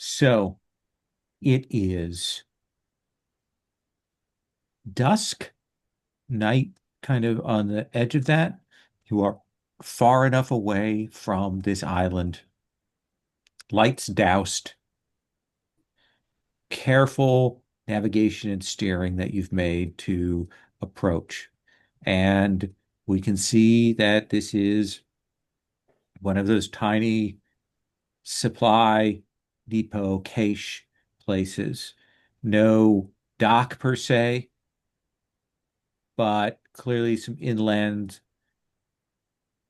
So it is dusk, night, kind of on the edge of that. You are far enough away from this island, lights doused, careful navigation and steering that you've made to approach. And we can see that this is one of those tiny supply depot cache places. No dock per se, but clearly some inland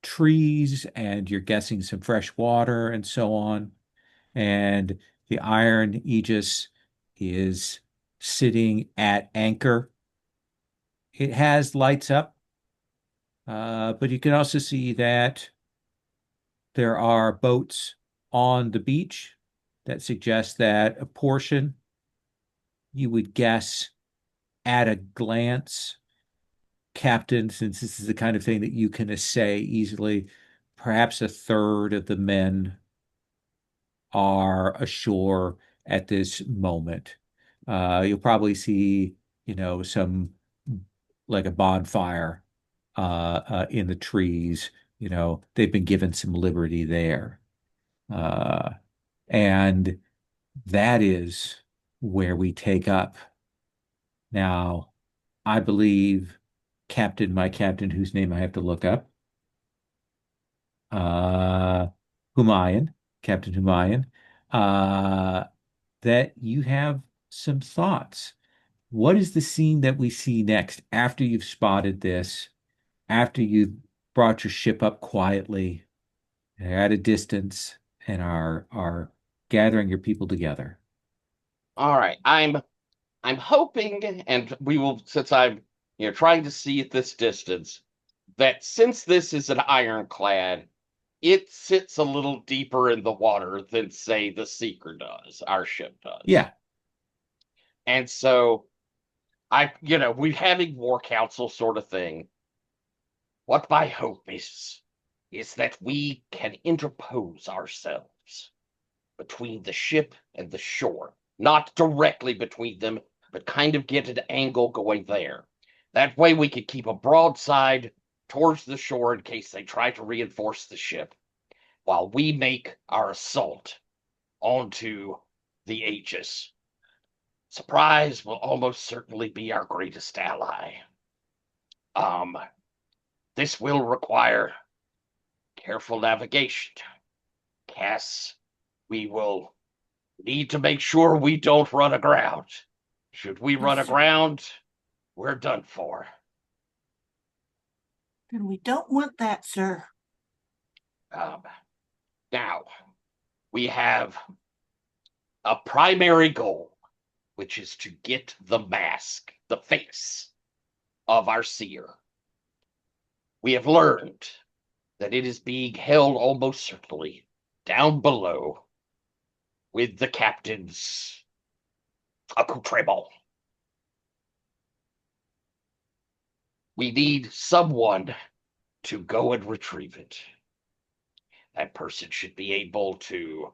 trees, and you're guessing some fresh water and so on. And the Iron Aegis is sitting at anchor. It has lights up, but you can also see that there are boats on the beach that suggest that a portion, you would guess at a glance, captain, since this is the kind of thing that you can assay easily, perhaps a third of the men are ashore at this moment. You'll probably see, some like a bonfire in the trees. They've been given some liberty there. Uh, and that is where we take up. Now, I believe my captain, whose name I have to look up, uh, Humayun, Captain Humayun, uh, that you have some thoughts. What is the scene that we see next after you've spotted this, after you've brought your ship up quietly, at a distance, and are gathering your people together? All right. I'm hoping, and we will, since I'm trying to see at this distance, that since this is an ironclad, it sits a little deeper in the water than, say, the Seeker does, our ship does. Yeah. And so we're having war council sort of thing. What my hope is that we can interpose ourselves between the ship and the shore, not directly between them, but kind of get an angle going there. That way we could keep a broadside towards the shore in case they try to reinforce the ship, while we make our assault onto the Aegis. Surprise will almost certainly be our greatest ally. Um, this will require careful navigation. Cass, we will need to make sure we don't run aground. Should we Yes, run sir. aground, we're done for. And we don't want that, sir. Um, Now, we have a primary goal, which is to get the mask, the face of our seer. We have learned that it is being held almost certainly down below with the captain's accoutrement. We need someone to go and retrieve it. That person should be able to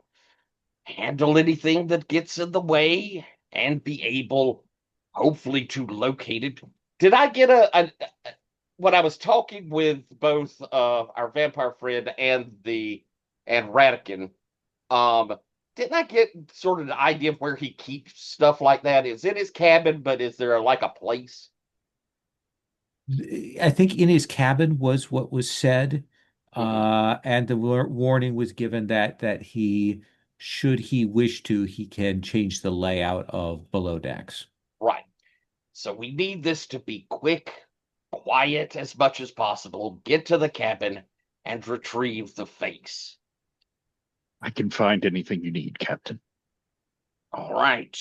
handle anything that gets in the way and be able, hopefully, to locate it. Did I get when I was talking with both our vampire friend and Radican, um, didn't I get sort of an idea of where he keeps stuff like that? Is in his cabin, but is there like a place? I think in his cabin was what was said, Mhm. and the warning was given that he, should he wish to, he can change the layout of below decks. Right. So we need this to be quick, quiet as much as possible. Get to the cabin and retrieve the face. I can find anything you need, Captain. All right.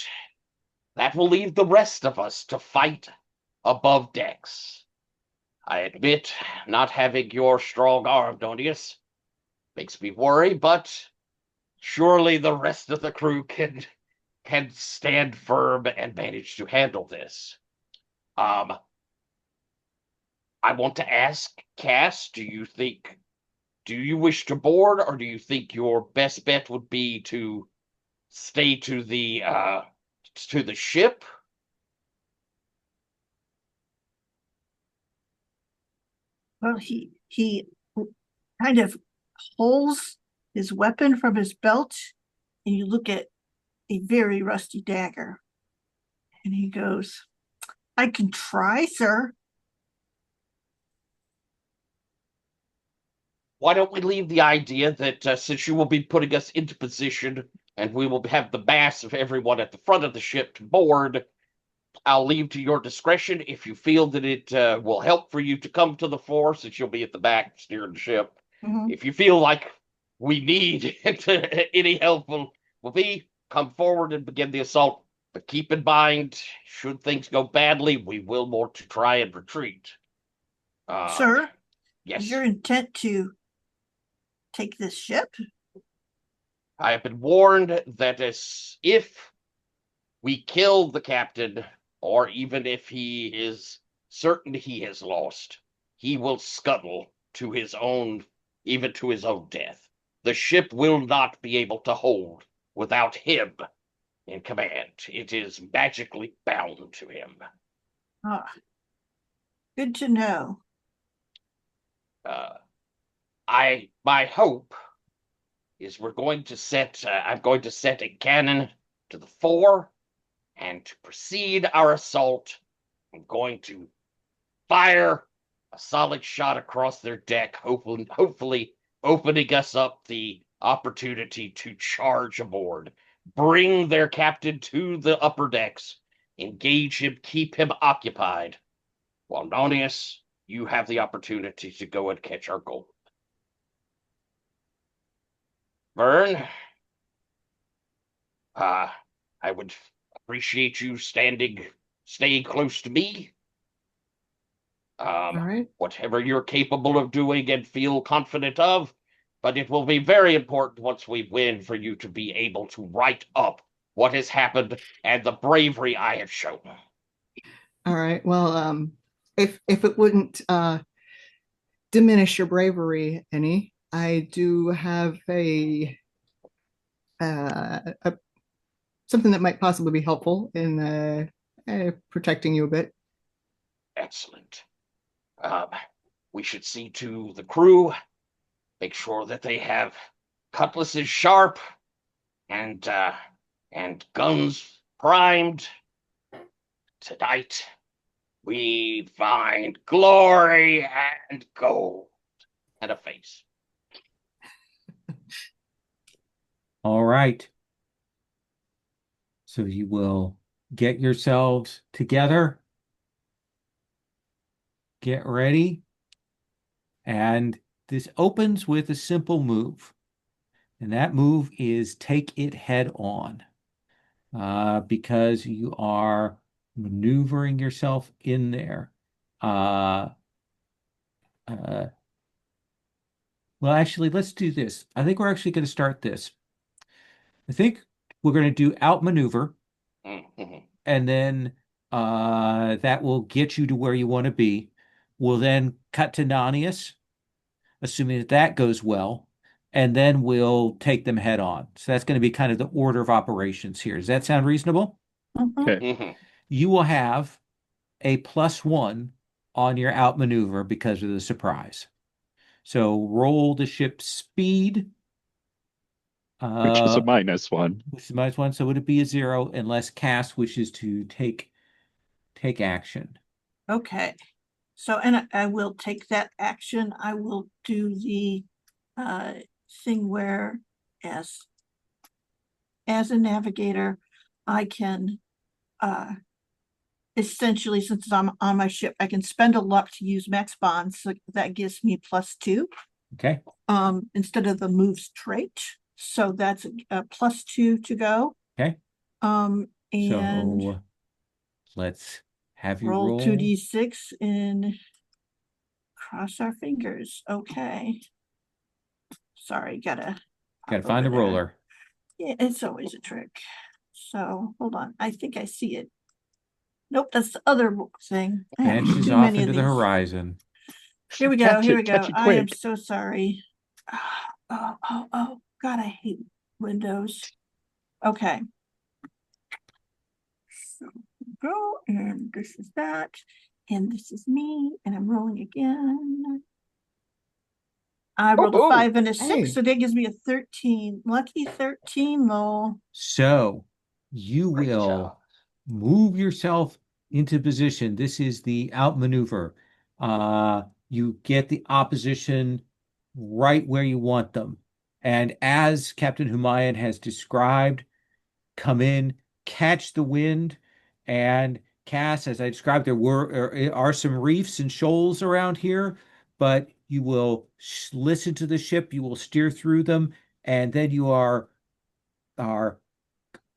That will leave the rest of us to fight above decks. I admit, not having your strong arm, Nonius, makes me worry, but surely the rest of the crew can stand firm and manage to handle this. Um, I want to ask Cass, do you wish to board, or do you think your best bet would be to stay to the ship? Well, he kind of pulls his weapon from his belt, and you look at a very rusty dagger. And he goes, I can try, sir. Why don't we leave the idea that since you will be putting us into position and we will have the mass of everyone at the front of the ship to board, I'll leave to your discretion if you feel that it will help for you to come to the fore, since you'll be at the back steering the ship. Mhm. If you feel like we need any help, will be come forward and begin the assault. But keep in mind, should things go badly, we will want to try and retreat. Sir, Yes. is your intent to take this ship? I have been warned that if we kill the captain, or even if he is certain he has lost, he will scuttle to his own, even to his own death. The ship will not be able to hold without him in command. It is magically bound to him. Ah, good to know. My hope is I'm going to set a cannon to the fore, and to precede our assault, I'm going to fire a solid shot across their deck, hopefully opening us up the opportunity to charge aboard, bring their captain to the upper decks, engage him, keep him occupied, while Nonius, you have the opportunity to go and catch our gold. Vern, I would appreciate you staying close to me. All right. Whatever you're capable of doing and feel confident of, but it will be very important once we win for you to be able to write up what has happened and the bravery I have shown. All right. Well, if it wouldn't diminish your bravery any, I do have a something that might possibly be helpful in protecting you a bit. Excellent. We should see to the crew, make sure that they have cutlasses sharp and guns primed. Tonight, we find glory and gold and a face. All right. So you will get yourselves together, get ready, and this opens with a simple move. And that move is take it head on, because you are maneuvering yourself in there. Uh, uh, well, actually, let's do this. I think we're actually going to start this. I think we're going to do outmaneuver, Mm-hmm. and then that will get you to where you want to be. We'll then cut to Nonius, assuming that that goes well, and then we'll take them head on. So that's going to be kind of the order of operations here. Does that sound reasonable? Mhm. Okay. Mm-hmm. You will have a +1 on your outmaneuver because of the surprise. So roll the ship's speed, Which is a uh, -1. which is -1. So would it be a 0 unless Cass wishes to take action? Okay. So, and I will take that action. I will do the thing where as a navigator, I can essentially, since I'm on my ship, I can spend a luck to use max bonds. So that gives me +2 Okay. instead of the moves trait. So that's a +2 to go. Okay. And So let's have you roll roll. 2d6 and cross our fingers. Okay. Sorry, gotta Gotta pop find the over there. roller. Yeah, it's always a trick. So hold on. I think I see it. Nope, that's the other thing. I have Vanishes too off many of into the these. horizon. Here we go. Catch Here it, we go. catch it I am quick. so sorry. Oh, God, I hate Windows. Okay. So go, and this is that, and this is me, and I'm rolling again. I rolled a Oh, 5 and a 6, Hey. so that gives me a 13. Lucky 13 roll. So you great will job. move yourself into position. This is the outmaneuver. You get the opposition right where you want them. And as Captain Humayun has described, come in, catch the wind, and cast, as I described, are some reefs and shoals around here, but you will listen to the ship, you will steer through them, and then you are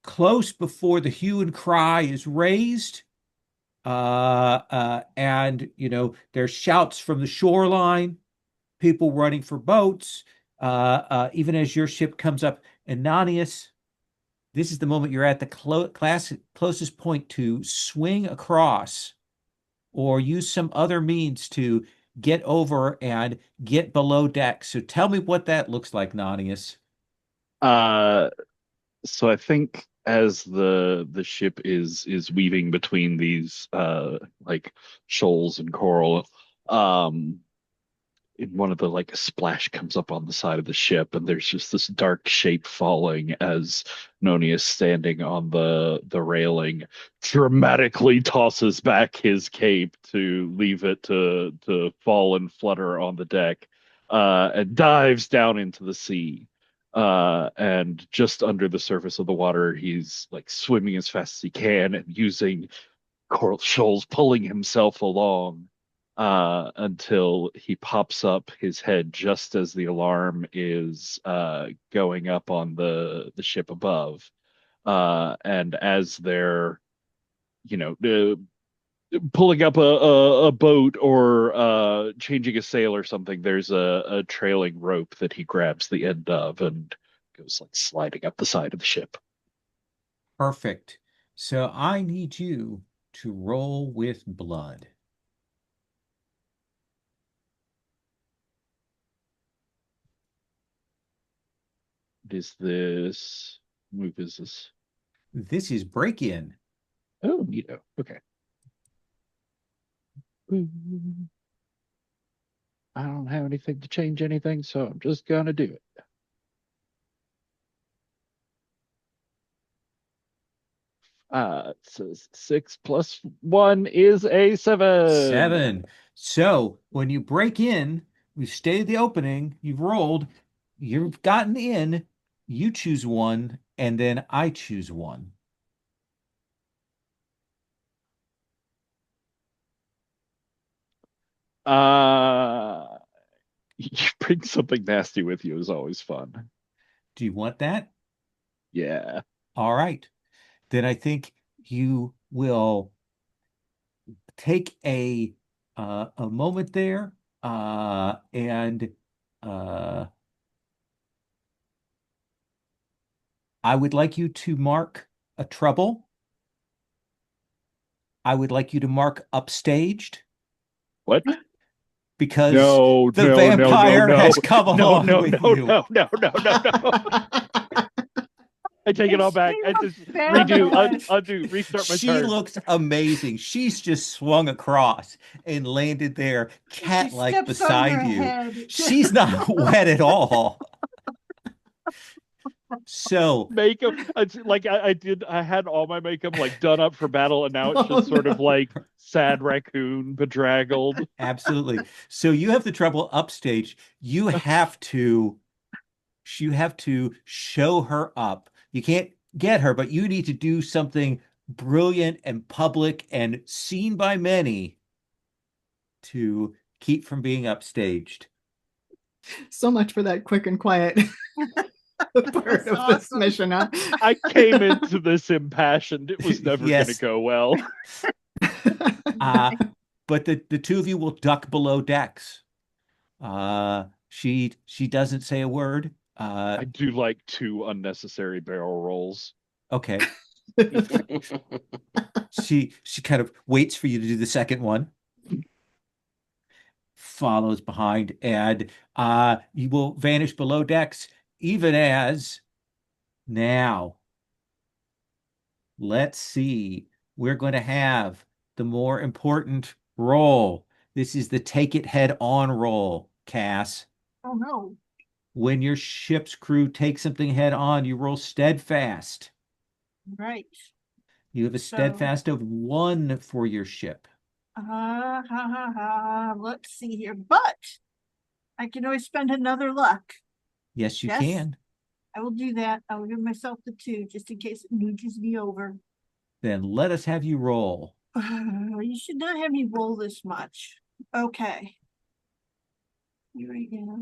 close before the hue and cry is raised. And there's shouts from the shoreline, people running for boats. Even as your ship comes up, and Nonius, this is the moment you're at the closest point to swing across or use some other means to get over and get below deck. So tell me what that looks like, Nonius. Uh, so I think as the ship is weaving between these like shoals and coral, um, in one of the like a splash comes up on the side of the ship, and there's just this dark shape falling as Nonius, standing on the railing, dramatically tosses back his cape to leave it to fall and flutter on the deck, and dives down into the sea. And just under the surface of the water, he's like swimming as fast as he can and using coral shoals, pulling himself along until he pops up his head just as the alarm is going up on the ship above. And as they're, you know, pulling up a boat or changing a sail or something, there's a trailing rope that he grabs the end of and goes like sliding up the side of the ship. Perfect. So I need you to roll with blood. Is this move? Is this? This is break in. Oh, neato. Okay. I don't have anything to change anything, so I'm just gonna do it. So 6 plus 1 is a 7. 7. So when you break in, we've stated the opening, you've rolled, you've gotten in, you choose one, and then I choose one. Uh, you bring something nasty with you is always fun. Do you want that? Yeah. All right. Then I think you will take a moment there, and uh, I would like you to mark a trouble. I would like you to mark upstaged What? because No, the no, no, no, vampire no, has come no, along no, with no, you. no, no, no, no, no. I take it all Is back. she I a just redo, fabulous? undo, restart my She turn. looks amazing. She's just swung across and landed there She cat-like steps on beside her you. head. She's not wet at all. So, Makeup. It's like I did. I had all my makeup like done up for battle, and now it's Oh just sort of no. like sad raccoon, bedraggled. absolutely. So you have the trouble upstage. You have to show her up. You can't get her, but you need to do something brilliant and public and seen by many to keep from being upstaged. So much for that quick and quiet part That's of this awesome. mission, huh? I came into this impassioned. It was never going to Yes. go well. Uh, but the two of you will duck below decks. She doesn't say a word. I do like 2 unnecessary barrel rolls. Okay. She kind of waits for you to do the second one, follows behind, and you will vanish below decks, even as now Let's see. We're going to have the more important roll. This is the take it head on roll, Cass. Oh no. When your ship's crew takes something head on, you roll steadfast. Right. You have a So, steadfast of 1 for your ship. let's see here. But I can always spend another luck. Yes, you Yes, can. I will do that. I will give myself the 2 just in case it nudges me over. Then let us have you roll. You should not have me roll this much. Okay. Here we go.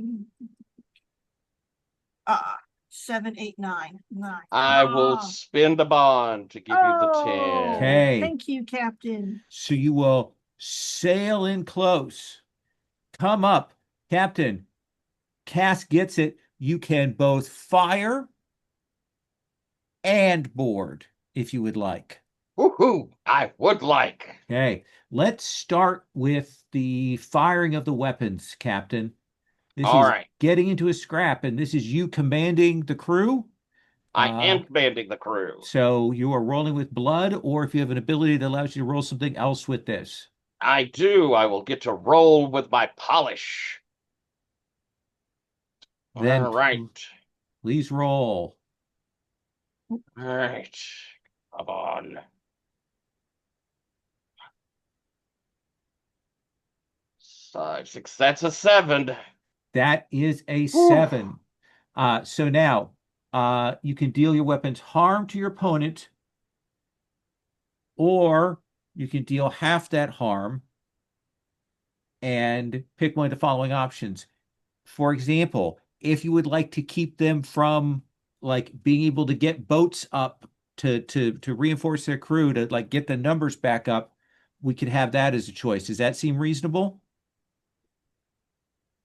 7, 8, 9. 9. I will spend a bond to give you the 10. Okay. Thank you, Captain. So you will sail in close. Come up, Captain. Cass gets it. You can both fire and board if you would like. Woohoo! I would like. Okay, let's start with the firing of the weapons, Captain. This All is right. getting into a scrap, and this is you commanding the crew. I am commanding the crew. So you are rolling with blood, or if you have an ability that allows you to roll something else with this. I do. I will get to roll with my polish. Then All right. please roll. All right. Come on. 5, 6. That's a 7. That is a Whew. 7. So now you can deal your weapons harm to your opponent, or you can deal half that harm and pick one of the following options. For example, if you would like to keep them from like being able to get boats up to reinforce their crew to like get the numbers back up, we could have that as a choice. Does that seem reasonable?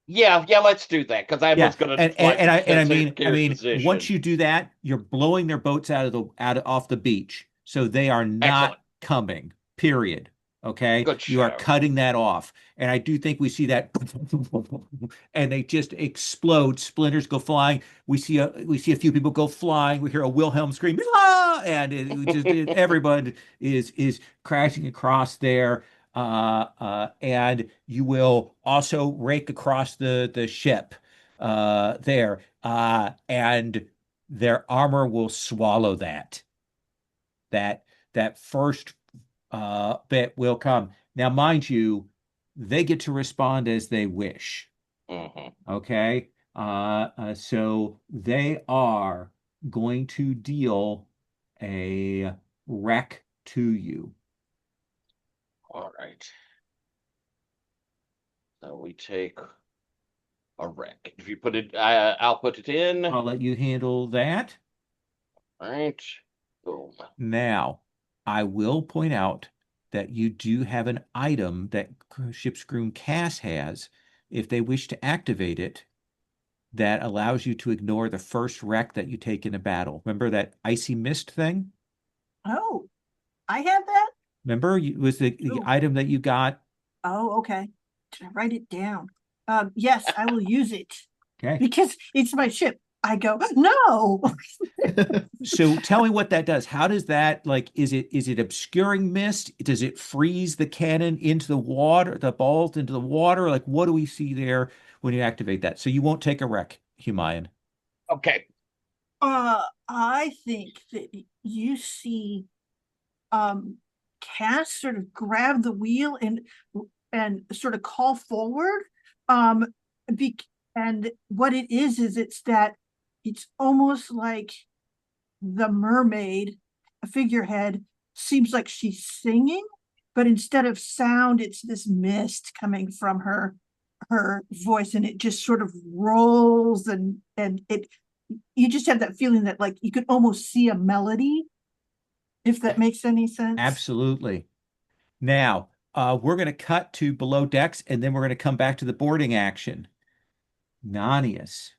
Yeah, let's do that because I was gonna I mean, position. once you do that, you're blowing their boats off the beach, so they are not Excellent. coming. Period. Okay, Good you are show. cutting that off, and I do think we see that, and they just explode. Splinters go flying. We see a few people go flying. We hear a Wilhelm scream, ah! And everybody is crashing across there. And you will also rake across the ship there, and their armor will swallow that. That first bit will come. Now, mind you, they get to respond as they wish. Okay, so they are going to deal a wreck to you. All right. So we take a wreck. If you put it, I'll put it in. I'll let you handle that. All right. Boom. Now, I will point out that you do have an item that Ship's Groom Cass has, if they wish to activate it, that allows you to ignore the first wreck that you take in a battle. Remember that icy mist thing? Oh, I have that? Remember, it was the item that you got? Oh, okay. Did I write it down? Yes, I will use it. Okay. Because it's my ship. I go, no. So tell me what that does. How does that, like, is it obscuring mist? Does it freeze the cannon into the water, the bolt into the water? Like, what do we see there when you activate that? So you won't take a wreck, Humayan. Okay. I think that you see Cass sort of grab the wheel and sort of call forward. And what it is it's that it's almost like the mermaid, a figurehead, seems like she's singing, but instead of sound, it's this mist coming from her voice, and it just sort of rolls and it you just have that feeling that like you could almost see a melody, if that makes any sense. Absolutely. Now, we're going to cut to below decks, and then we're going to come back to the boarding action. Nonius.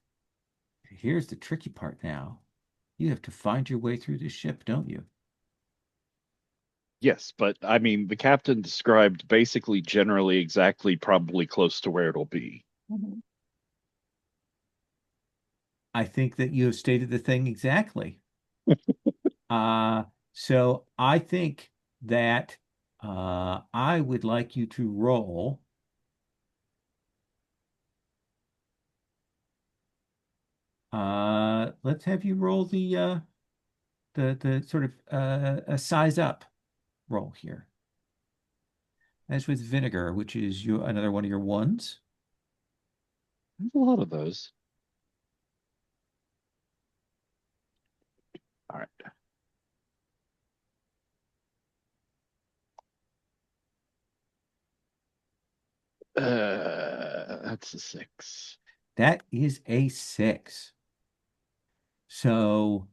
Here's the tricky part now. You have to find your way through this ship, don't you? Yes, but I mean, the captain described basically generally exactly probably close to where it'll be. Mhm. I think that you have stated the thing exactly. So I think that I would like you to roll. Let's have you roll the sort of a size up roll here. As with vinegar, which is another one of your ones. There's a lot of those. All right. That's a 6. That is a 6. So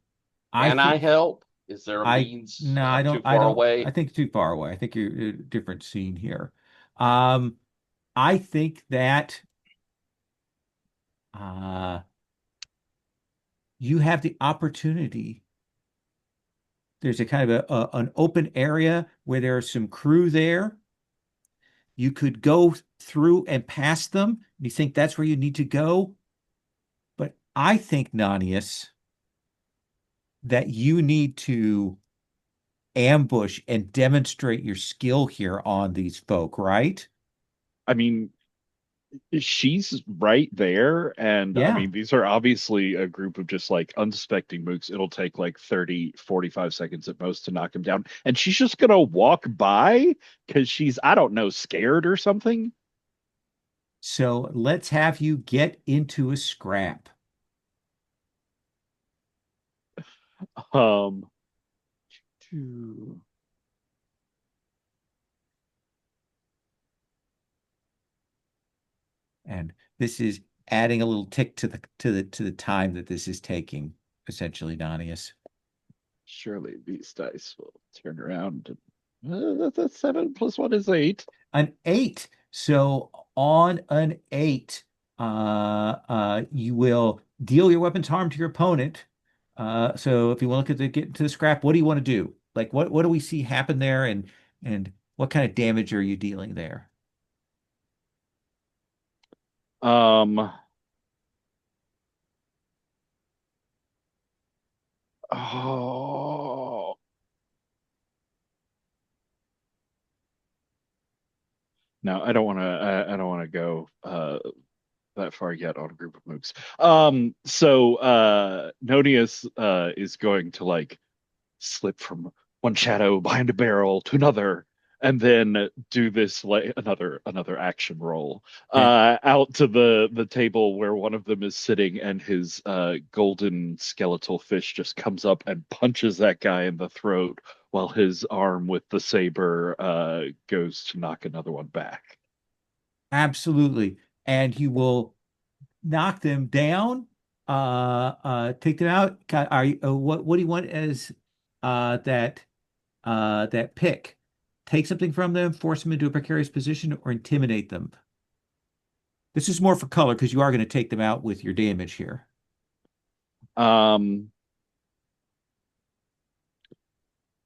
I Can I think help? Is there a I means? no, I'm too I far don't I away. think too far away. I think you're a different scene here. Um, I think that uh you have the opportunity. There's a kind of an open area where there's some crew there. You could go through and past them. You think that's where you need to go? But I think, Nonius, that you need to ambush and demonstrate your skill here on these folk, right? I mean, she's right there, and I Yeah. mean, these are obviously a group of just like unsuspecting mooks. It'll take like 30, 45 seconds at most to knock him down, and she's just gonna walk by because she's, I don't know, scared or something. So let's have you get into a scrap. Um, to- And this is adding a little tick to the time that this is taking, essentially, Nonius. surely these dice will turn around. That's 7 plus 1 is 8. An 8. So on an 8, you will deal your weapon's harm to your opponent. So if you want to look at the get into the scrap, what do you want to do? Like what do we see happen there, and what kind of damage are you dealing there? Um, oh, no, I don't want to. I don't want to go that far yet on a group of mooks. So Nonius is going to like slip from one shadow behind a barrel to another, and then do this like another action roll Okay. out to the table where one of them is sitting, and his golden skeletal fish just comes up and punches that guy in the throat while his arm with the saber goes to knock another one back. Absolutely. And you will knock them down, take them out. Are you, what do you want as that pick? Take something from them, force them into a precarious position, or intimidate them. This is more for color because you are going to take them out with your damage here. Um,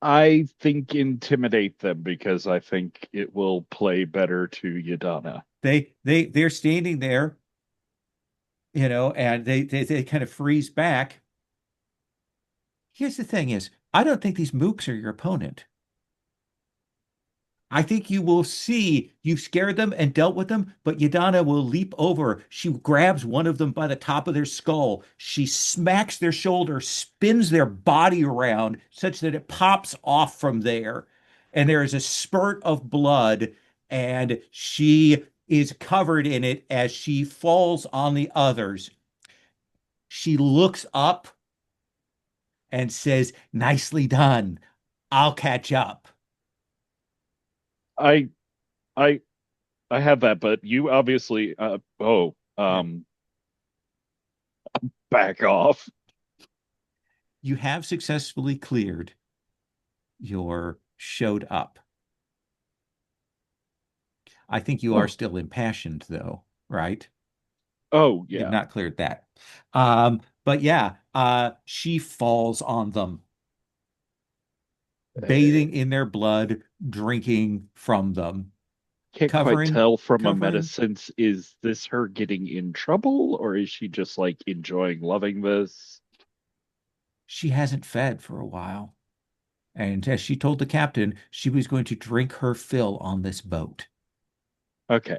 I think intimidate them because I think it will play better to Yadana. They're standing there, and they kind of freeze back. Here's the thing is, I don't think these mooks are your opponent. I think you will see you've scared them and dealt with them, but Yadana will leap over. She grabs one of them by the top of their skull. She smacks their shoulder, spins their body around such that it pops off from there. And there is a spurt of blood, and she is covered in it as she falls on the others. She looks up and says, "Nicely done. I'll catch up." I I I have that, but you obviously Yeah. back off. You have successfully cleared your showed up. I think you are Oh, still impassioned, though, right? oh You've yeah. not cleared that. But yeah, she falls on them, Uh, bathing in their blood, drinking from them, can't quite covering, tell from a meta covering. sense, is this her getting in trouble or is she just like enjoying loving this? She hasn't fed for a while, And as she told the captain, she was going to drink her fill on this boat, Okay.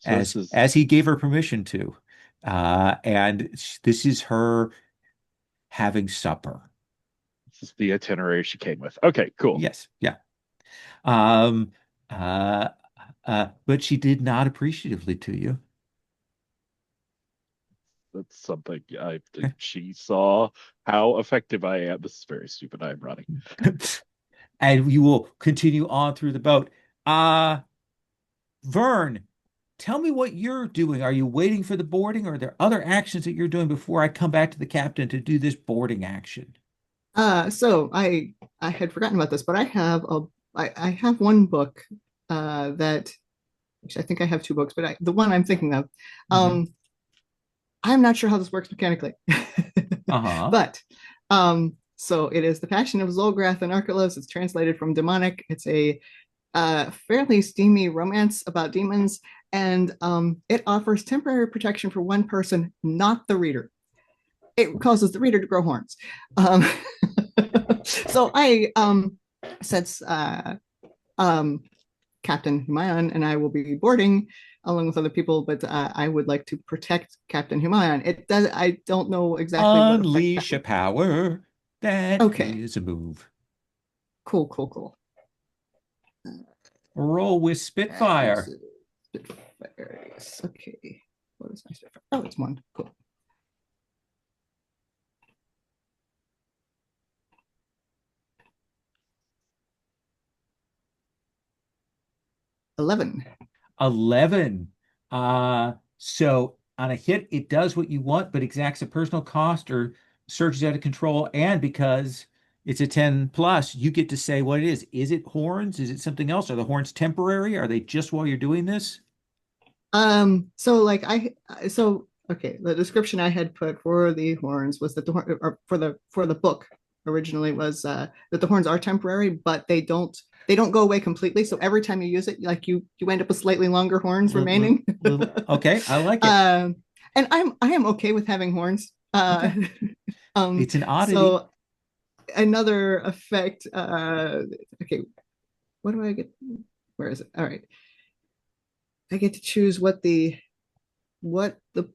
So this is as he gave her permission to. And this is her having supper. this is the itinerary she came with. Okay, cool. Yes, yeah. Um, uh, but she did nod appreciatively to you. That's something I think she saw how effective I am. This is very stupid. I am running. And you will continue on through the boat. Uh, Vern, tell me what you're doing. Are you waiting for the boarding, or are there other actions that you're doing before I come back to the captain to do this boarding action? So I had forgotten about this, but I have one book that actually I think I have two books, but the one I'm thinking of, Hmm. um, I'm not sure how this works mechanically, Uh-huh. but so it is The Passion of Zolgrath and Archelaus. It's translated from Demonic. It's a fairly steamy romance about demons, and it offers temporary protection for one person, not the reader. It causes the reader to grow horns. Um, so since um, Captain Humayon and I will be boarding along with other people, but I would like to protect Captain Humayon. It does. I don't know exactly what effect that Unleash a would. power. That Okay, is a move. cool. Roll with Spitfire. Spitfires. Okay, what is my Spitfire? Oh, it's one. Cool. 11. 11. So on a hit, it does what you want, but exacts a personal cost or surges out of control. And because it's a 10 plus, you get to say what it is. Is it horns? Is it something else? Are the horns temporary? Are they just while you're doing this? So like so okay, the description I had put for the horns was that or for the book originally was that the horns are temporary, but they don't go away completely. So every time you use it, like you end up with slightly longer horns remaining. Okay, I like it. um, and I am okay with having horns. Okay. It's an oddity. So another effect. Okay, what do I get? Where is it? All right, I get to choose what the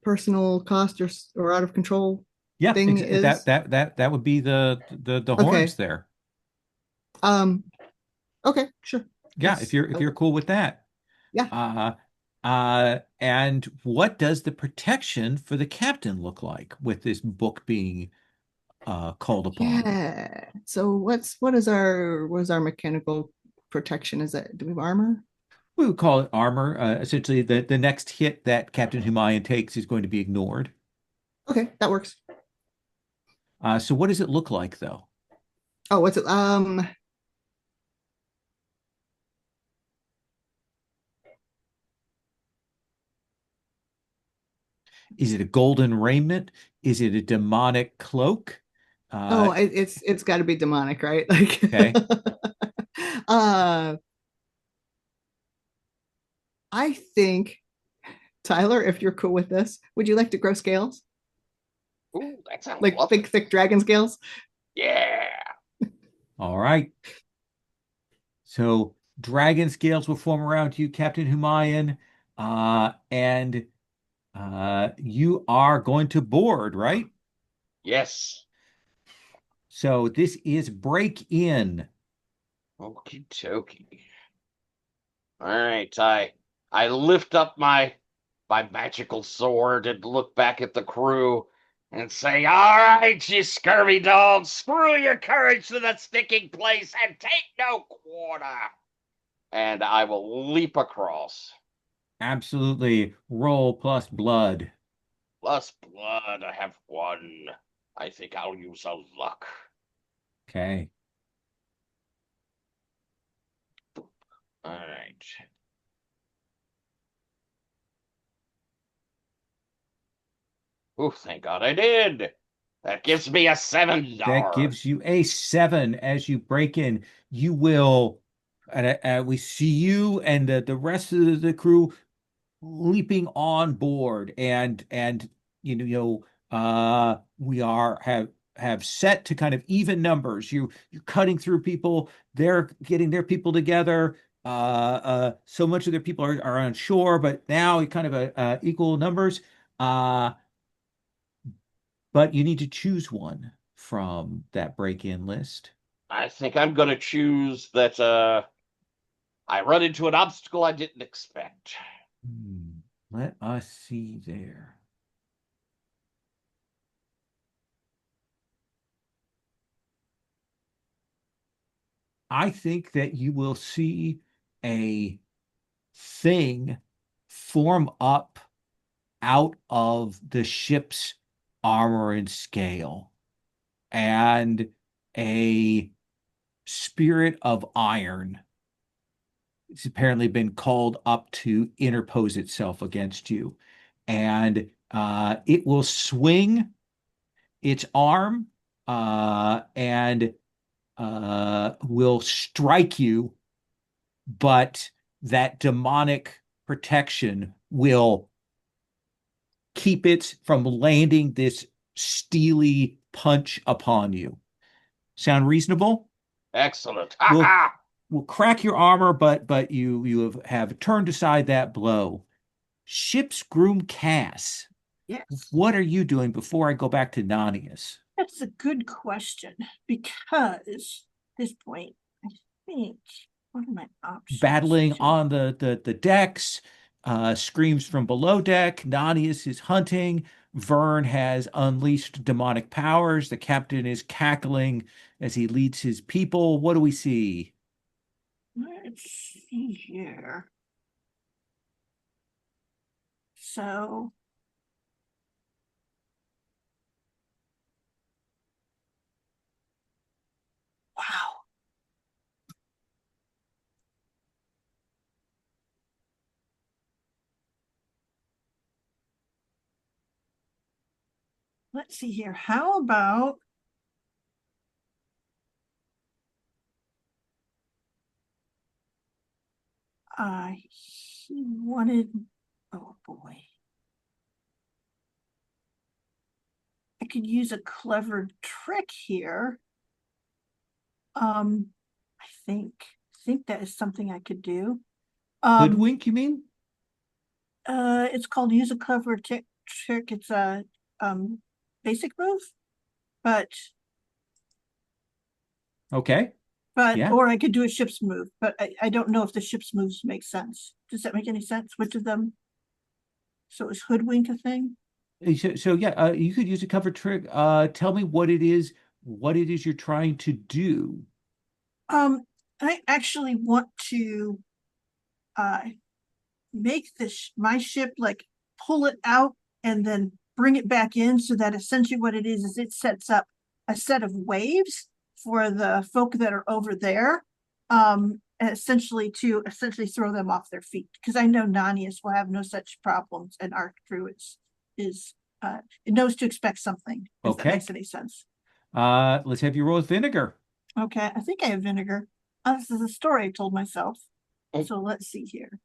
personal cost or out of control Yeah, thing is. that would be the horns Okay. there. Um, okay, sure. Yeah, Yes. if you're cool with that. Yeah. Uh, and what does the protection for the captain look like with this book being called upon? Yeah. So what is our mechanical protection? Is that do we have armor? We would call it armor. Essentially, the next hit that Captain Humayan takes is going to be ignored. Okay, that works. So what does it look like, though? Oh, what's it? Is it a golden raiment? Is it a demonic cloak? Oh, Uh, it's got to be demonic, right? Like, okay. uh, I think Tyler, if you're cool with this, would you like to grow scales? Ooh, that sounds Like lovely. big, thick dragon scales? Yeah. All right. So dragon scales will form around you, Captain Humayan, and you are going to board, right? Yes. So this is break in. Okie dokie. All right. I lift up my magical sword and look back at the crew and say, "All right, you scurvy dogs, screw your courage to the sticking place and take no quarter." And I will leap across. Absolutely. Roll plus blood. Plus blood, I have one. I think I'll use a luck. Okay. All right. Oh, thank God I did. That gives me a seven That gives dollars. you a 7 as you break in. You will, and we see you and the rest of the crew leaping on board, and we are have have set to kind of even numbers. You're cutting through people. They're getting their people together. So much of their people are on shore, but now you kind of equal numbers. Uh, but you need to choose one from that break-in list. I think I'm going to choose that I run into an obstacle I didn't expect. Let us see there. I think that you will see a thing form up out of the ship's armor and scale, and a spirit of iron. It's apparently been called up to interpose itself against you. And it will swing its arm and will strike you, but that demonic protection will keep it from landing this steely punch upon you. Sound reasonable? Excellent. Ha We'll ha! we'll crack your armor, but you have turned aside that blow. Ship's groom Cass, Yes. what are you doing before I go back to Nonius? That's a good question because at this point, I think what are my options? Battling on the decks, screams from below deck. Nonius is hunting. Vern has unleashed demonic powers. The captain is cackling as he leads his people. What do we see? Let's see here. So wow. Let's see here. How about he wanted, oh boy. I could use a clever trick here. I think that is something I could do. Hoodwink, you mean? It's called use a clever trick. It's a basic move, but Okay. Yeah. or I could do a ship's move, but I don't know if the ship's moves make sense. Does that make any sense? Which of them? So is hoodwink a thing? So yeah, you could use a cover trick. Tell me what it is you're trying to do. I actually want to uh make this my ship like pull it out and then bring it back in, so that essentially what it is it sets up a set of waves for the folk that are over there, essentially to throw them off their feet, because I know Nonius will have no such problems, and our crew is it knows to expect something, if that Okay. makes any sense. Let's have you roll with vinegar. Okay, I think I have vinegar. This is a story I told myself. Oh. So let's see here.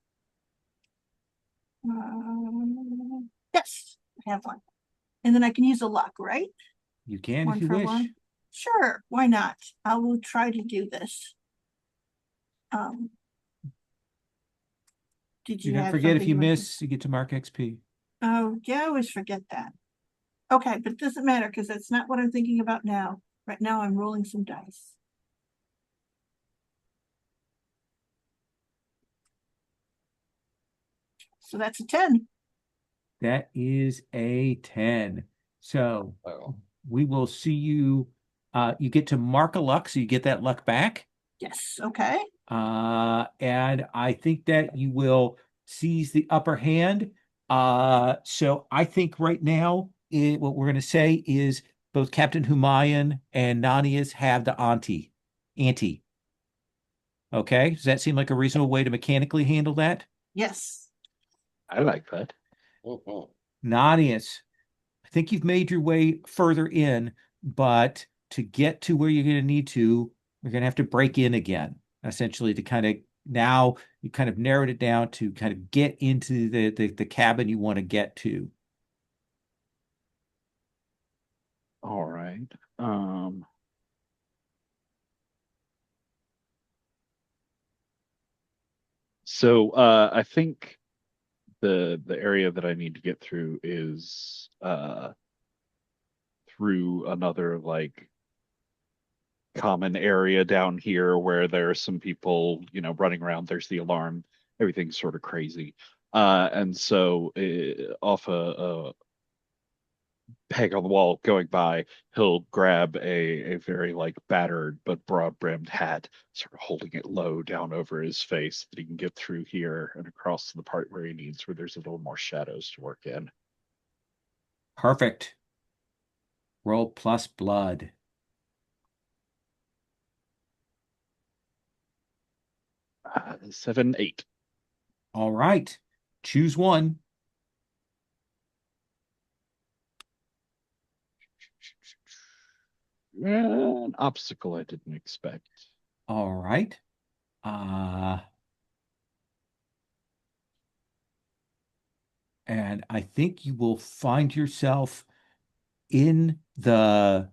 Yes, I have one. And then I can use a luck, right? You can One if you for wish. one. Sure, why not? I will try to do this. Did Do you not have forget if something you you wanted to- miss, you get to mark XP. Oh, yeah, I always forget that. Okay, but it doesn't matter because that's not what I'm thinking about now. Right now, I'm rolling some dice. So that's a 10. That is a 10. So Oh. we will see you. You get to mark a luck, so you get that luck back. Yes, okay. And I think that you will seize the upper hand. So I think right now, what we're going to say is both Captain Humayan and Nanias have the ante. Okay, does that seem like a reasonable way to mechanically handle that? Yes. I like that. Mhm. Nanias, I think you've made your way further in, but to get to where you're going to need to, you're going to have to break in again, essentially, to kind of now you kind of narrowed it down to kind of get into the cabin you want to get to. All right. Um, I think the area that I need to get through is through another like common area down here where there are some people, running around. There's the alarm. Everything's sort of crazy. And so off a peg on the wall going by, he'll grab a very like battered but broad-brimmed hat, sort of holding it low down over his face that he can get through here and across to the part where he needs, where there's a little more shadows to work in. Perfect. Roll plus blood. 7, 8. All right. Choose one. An obstacle I didn't expect. All right. Uh, and I think you will find yourself in the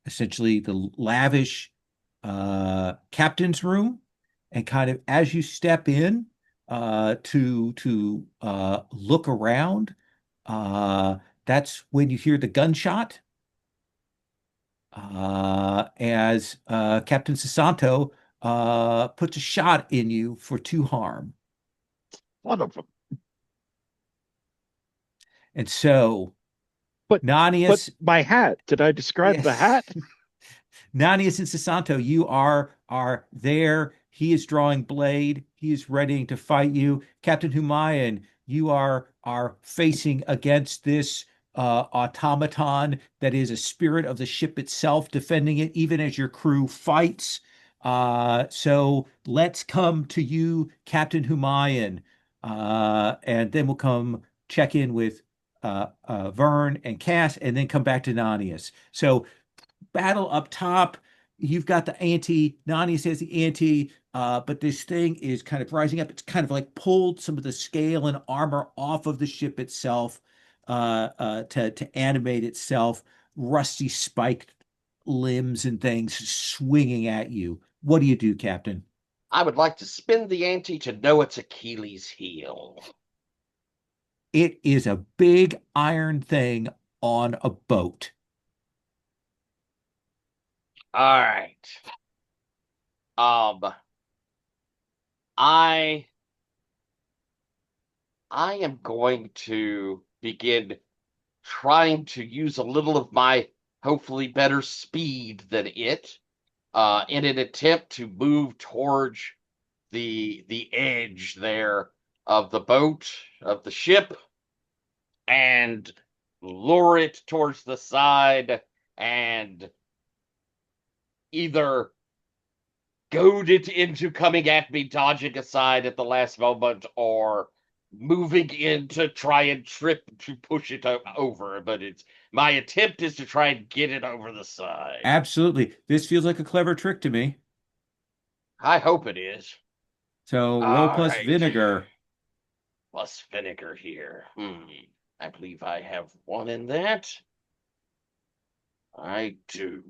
essentially the lavish captain's room, and kind of as you step in to look around, that's when you hear the gunshot as Captain Sasanto puts a shot in you for 2 harm. One of them. And so But Nonius, my hat. Did I describe the yes, hat? Nonius and Sasanto, you are there. He is drawing blade. He is ready to fight you. Captain Humayan, you are facing against this automaton that is a spirit of the ship itself, defending it even as your crew fights. So let's come to you, Captain Humayan, and then we'll come check in with Vern and Cass, and then come back to Nonius. So battle up top. You've got the ante. Nani says the ante, but this thing is kind of rising up. It's kind of like pulled some of the scale and armor off of the ship itself to animate itself. Rusty spiked limbs and things swinging at you. What do you do, Captain? I would like to spin the ante to know its Achilles heel. It is a big iron thing on a boat. All right. I am going to begin trying to use a little of my hopefully better speed than it in an attempt to move towards the edge there of the boat, of the ship, and lure it towards the side and either goad it into coming at me, dodging aside at the last moment, or moving in to try and trip to push it over. But it's my attempt is to try and get it over the side. Absolutely. This feels like a clever trick to me. I hope it is. So roll All plus right. vinegar. Plus vinegar here. I believe I have one in that. I do.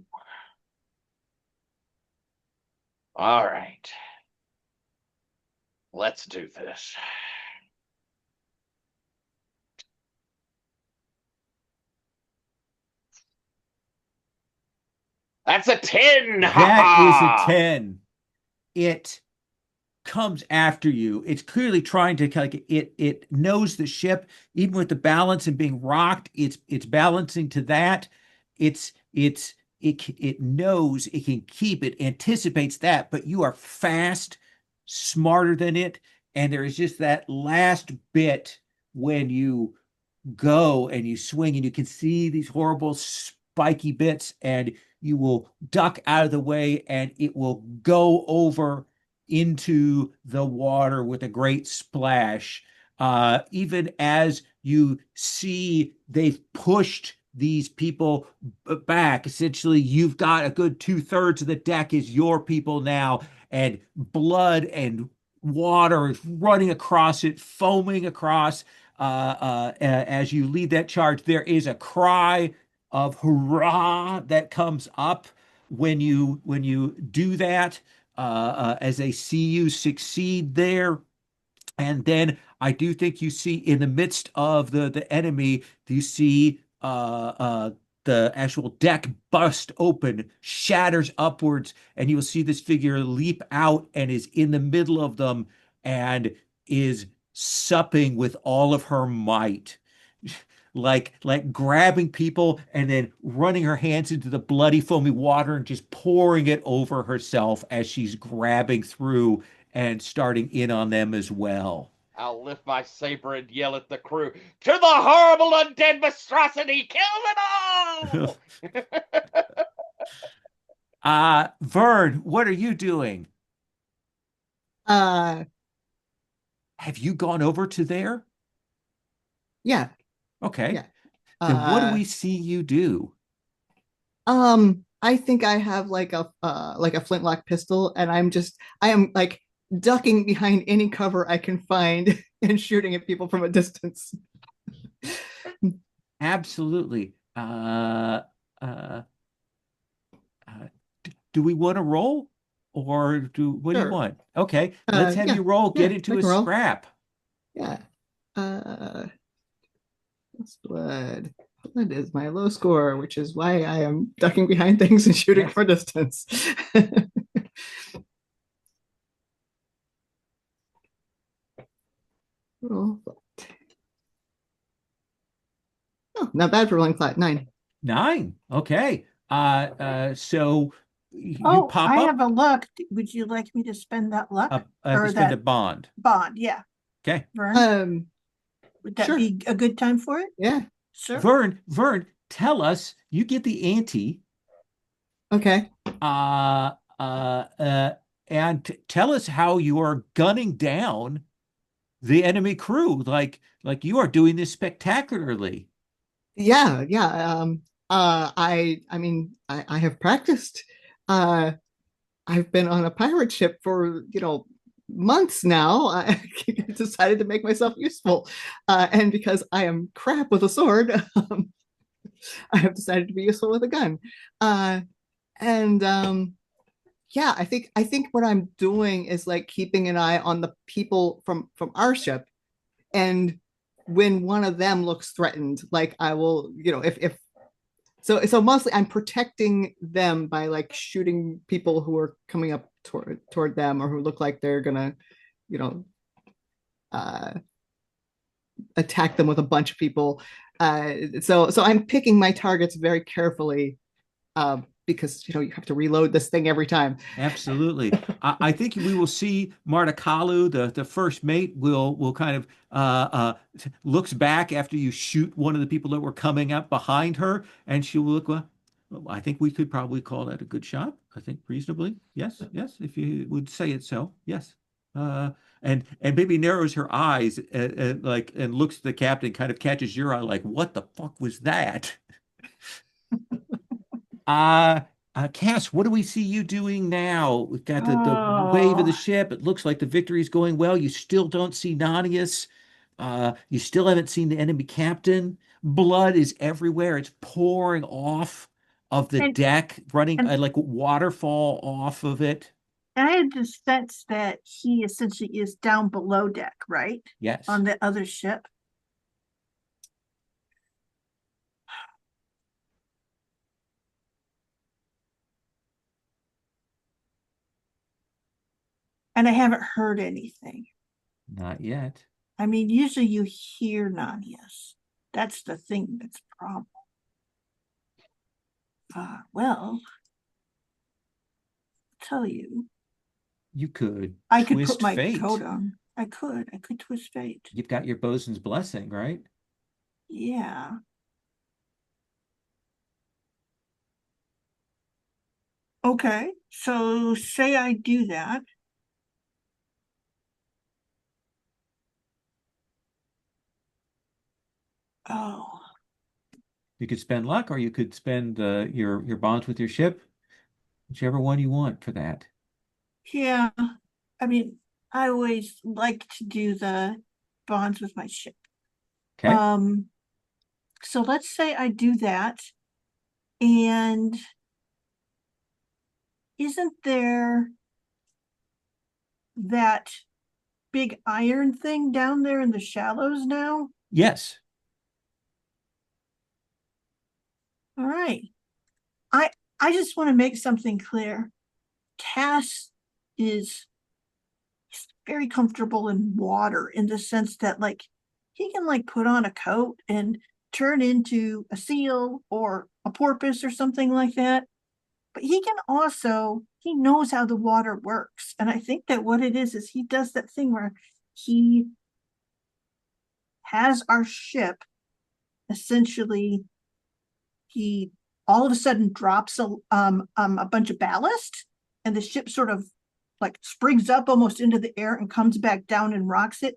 All right. Let's do this. That's a 10. Ha That is a ha. 10. It comes after you. It's clearly trying to like it knows the ship, even with the balance and being rocked, it's balancing to that. It knows it can keep it, anticipates that, but you are fast, smarter than it, and there is just that last bit when you go and you swing and you can see these horrible spiky bits, and you will duck out of the way and it will go over into the water with a great splash. Even as you see they've pushed these people back, essentially you've got a good 2/3 of the deck is your people now, and blood and water is running across it, foaming across as you lead that charge. There is a cry of hurrah that comes up when you do that, as they see you succeed there. And then I do think you see in the midst of the enemy, you see the actual deck bust open, shatters upwards, and you'll see this figure leap out and is in the middle of them and is supping with all of her might. Like grabbing people and then running her hands into the bloody foamy water and just pouring it over herself as she's grabbing through and starting in on them as well. I'll lift my saber and yell at the crew, "To the horrible undead monstrosity! Kill them all!" Vern, what are you doing? Uh, Have you gone over to there? yeah, Okay. yeah. Then what do Uh, we see you do? I think I have like a flintlock pistol, and I am like ducking behind any cover I can find and shooting at people from a distance. Absolutely. Uh, uh, do we want to roll? Or what do you Sure. want? Okay, let's have Yeah, you roll, yeah, get into I a can roll. scrap. Yeah. That's blood. Blood is my low score, which is why I am ducking behind things and shooting Yes. for distance. Roll. Oh, not bad for rolling flat. 9. 9. Okay. So you Oh, pop I up, have a luck. Would you like me to spend that luck to or spend a that bond. bond? Yeah, Okay. Vern, Um, would that sure. be a good time for it, Yeah. sir? Vern, tell us, you get the ante, Okay. uh, uh, uh, and tell us how you are gunning down the enemy crew. Like you are doing this spectacularly. Yeah, yeah. I mean, I have practiced. Uh, I've been on a pirate ship for, months now. I decided to make myself useful. And because I am crap with a sword, I have decided to be useful with a gun. Uh, and yeah, I think what I'm doing is like keeping an eye on the people from our ship, and when one of them looks threatened, like I will, if so mostly I'm protecting them by like shooting people who are coming up toward them or who look like they're gonna, you know, uh, attack them with a bunch of people. So I'm picking my targets very carefully, because you have to reload this thing every time. Absolutely. I think we will see Marta Kalu, the first mate, will kind of looks back after you shoot one of the people that were coming up behind her, and she will look, well, I think we could probably call that a good shot. I think reasonably. Yes, yes, if you would say it so. Yes. Uh, and maybe narrows her eyes like and looks at the captain, kind of catches your eye, like, what the fuck was that? Uh, Cass, what do we see you doing now? We've got the wave of Oh, the ship. It looks like the victory is going well. You still don't see Nonius. You still haven't seen the enemy captain. Blood is everywhere. It's pouring off of the and deck, running and like waterfall off of it. I had the sense that he essentially is down below deck, right? Yes. On the other ship. And I haven't heard anything. Not yet. I mean, usually you hear Nonius. That's the thing that's a problem. Well, I'll tell you, You could I could put twist my coat fate. on. I could twist fate. You've got your bosun's blessing, right? Yeah. Okay. So say I do that. Oh, You could spend luck, or you could spend your bonds with your ship, whichever one you want for that. yeah. I mean, I always like to do the bonds with my ship. Okay. Um, so let's say I do that. And isn't there that big iron thing down there in the shallows now? Yes. All right. I I just want to make something clear. Cass is very comfortable in water in the sense that like he can like put on a coat and turn into a seal or a porpoise or something like that. But he can also, he knows how the water works. And I think that what it is he does that thing where he has our ship essentially, he all of a sudden drops a bunch of ballast and the ship sort of like springs up almost into the air and comes back down and rocks it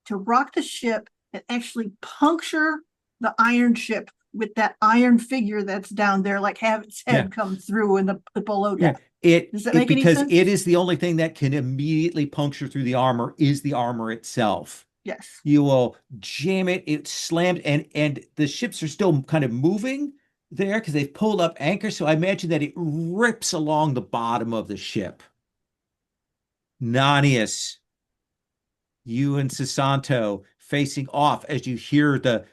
to rock the ship and actually puncture the iron ship with that iron figure that's down there, like have its Yeah. head come through in the below Yeah. deck. Does that make any Because sense? it is the only thing that can immediately puncture through the armor is the armor itself. Yes. You will jam it, it's slammed, and the ships are still kind of moving there because they've pulled up anchor. So I imagine that it rips along the bottom of the ship. Nonius, you and Sasanto facing off as you hear the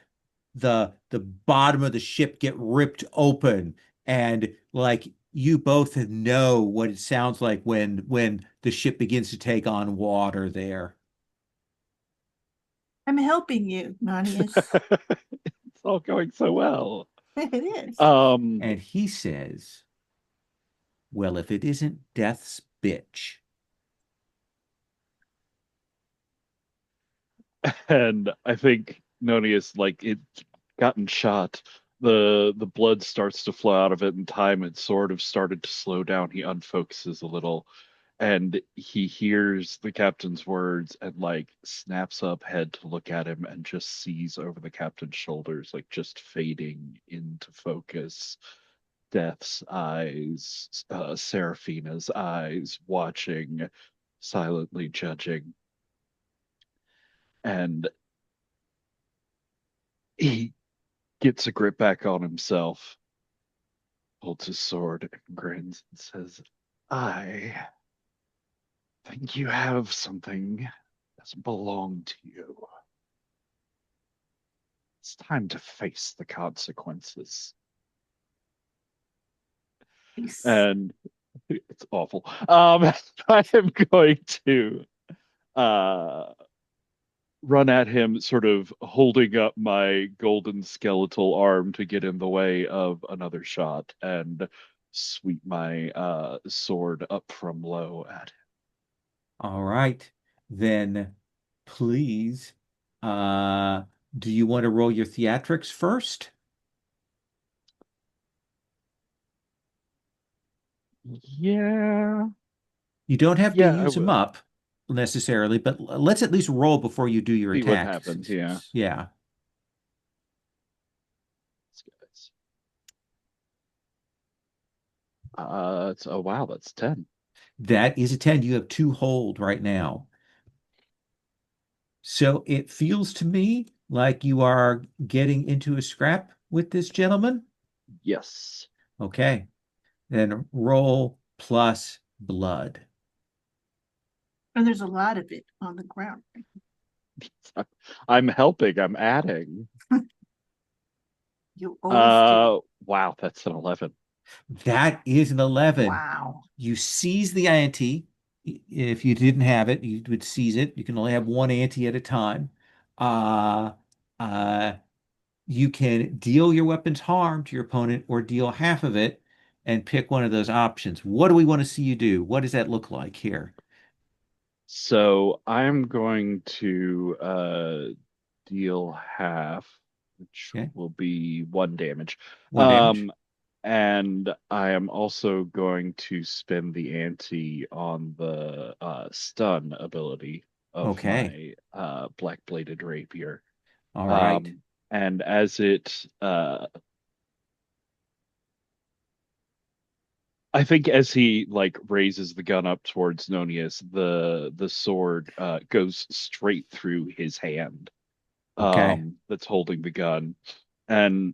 bottom of the ship get ripped open, and like you both know what it sounds like when the ship begins to take on water there. I'm helping you, Nonius. It's all going so well. It is. Um, And he says, well, if it isn't death's bitch. and I think Nonius, like it gotten shot, the blood starts to flow out of it, and time had sort of started to slow down. He unfocuses a little, and he hears the captain's words and like snaps up head to look at him and just sees over the captain's shoulders, like just fading into focus. Death's eyes, Seraphina's eyes, watching, silently judging. And he gets a grip back on himself, holds his sword, and grins and says, I think you have something that doesn't belong to you. It's time to face the consequences. Peace. And it's awful. I am going to uh run at him, sort of holding up my golden skeletal arm to get in the way of another shot, and sweep my sword up from low at him. All right. Then please, uh, do you want to roll your theatrics first? Yeah, You don't have to yeah, I use them will. up necessarily, but let's at least roll before you do your See what attacks. happens. Yeah. Yeah, It's, oh wow, that's 10. that is a 10. You have two hold right now. So it feels to me like you are getting into a scrap with this gentleman. Yes. Okay. Then roll plus blood. And there's a lot of it on the ground. I'm helping, I'm adding. You always do. Wow, that's an 11. That is an 11. Wow. You seize the ante. If you didn't have it, you would seize it. You can only have one ante at a time. Uh, uh, you can deal your weapon's harm to your opponent or deal half of it and pick one of those options. What do we want to see you do? What does that look like here? So I'm going to deal half, which Okay. will be 1 damage. One damage. Um, and I am also going to spend the ante on the stun ability of Okay. my black bladed rapier. All right. Um, and as it I think as he like raises the gun up towards Nonius, the sword goes straight through his hand, Okay. that's holding the gun. And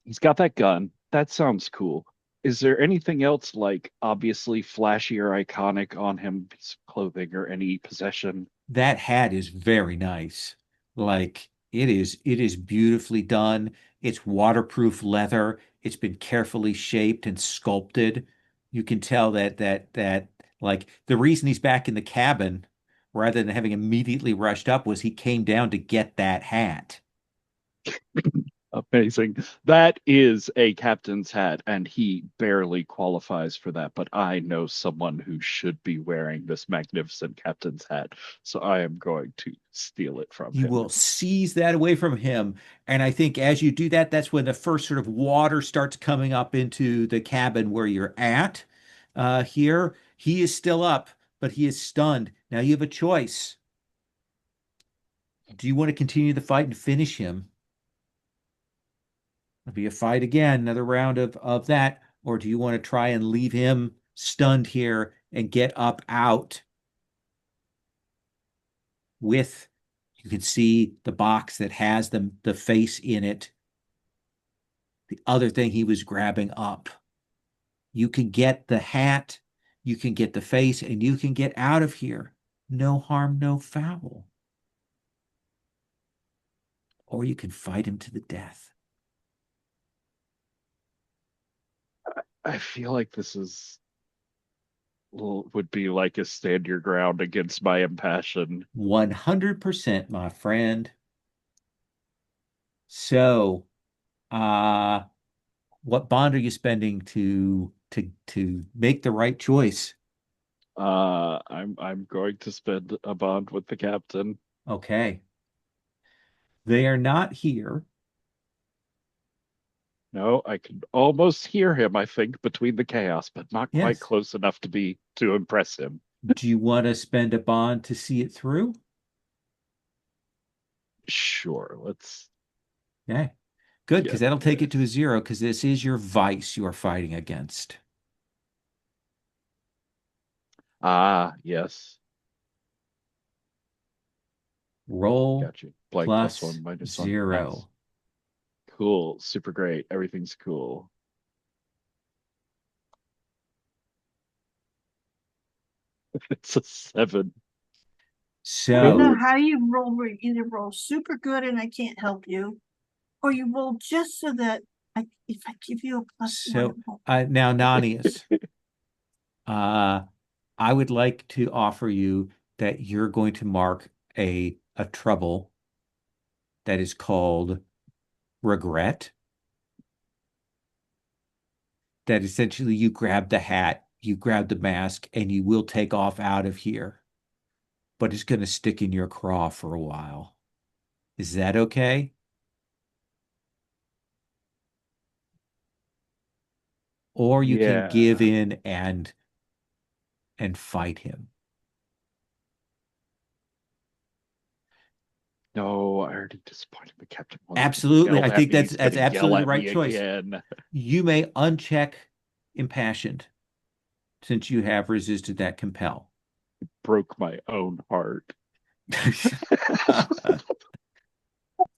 he's got that gun. That sounds cool. Is there anything else like obviously flashy or iconic on him, piece of clothing or any possession? That hat is very nice. Like it is beautifully done. It's waterproof leather. It's been carefully shaped and sculpted. You can tell that like the reason he's back in the cabin rather than having immediately rushed up was he came down to get that hat. Amazing. That is a captain's hat, and he barely qualifies for that. But I know someone who should be wearing this magnificent captain's hat, so I am going to steal it from You him. will seize that away from him. And I think as you do that, that's when the first sort of water starts coming up into the cabin where you're at. Here, he is still up, but he is stunned. Now you have a choice. Do you want to continue the fight and finish him? It'll be a fight again, another round of that. Or do you want to try and leave him stunned here and get up out with, you can see the box that has the face in it, the other thing he was grabbing up. You can get the hat, you can get the face, and you can get out of here. No harm, no foul. Or you can fight him to the death. I feel like this is would be like a stand your ground against my impassion. 100%, my friend. So, uh, what bond are you spending to make the right choice? I'm going to spend a bond with the captain. Okay. They are not here. No, I can almost hear him, I think, between the chaos, but not quite Yes. close enough to impress him. Do you want to spend a bond to see it through? Sure, let's Okay. Good, because get that'll take it to a this. 0, because this is your vice you are fighting against. Ah, yes. Roll Got you. Blank plus plus one, minus one. Nice. 0. Cool. Super great. Everything's cool. It's a seven. I don't know So, how you roll, where you either roll super good and I can't help you, or you roll just so that if I give you a plus one, it so won't. now, Nonius, uh, I would like to offer you that you're going to mark a trouble that is called regret. That essentially you grab the hat, you grab the mask, and you will take off out of here, but it's going to stick in your craw for a while. Is that okay? Or you can give Yeah. in and fight him. No, I already disappointed the captain once when he Absolutely. yelled I at think me. that's He's that's gonna yell absolutely the at right me choice. again. You may uncheck impassioned since you have resisted that compel. Broke my own heart.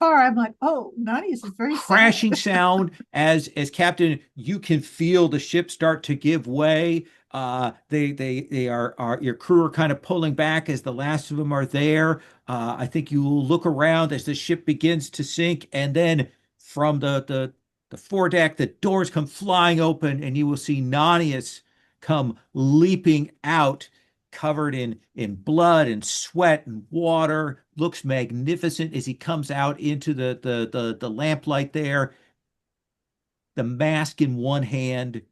Or I'm like, oh, Nonius is very sad. Crashing sound as Captain, you can feel the ship start to give way. They are your crew are kind of pulling back as the last of them are there. I think you will look around as the ship begins to sink, and then from the foredeck, the doors come flying open, and you will see Nonius come leaping out, covered in blood and sweat and water. Looks magnificent as he comes out into the lamplight there. The mask in one hand.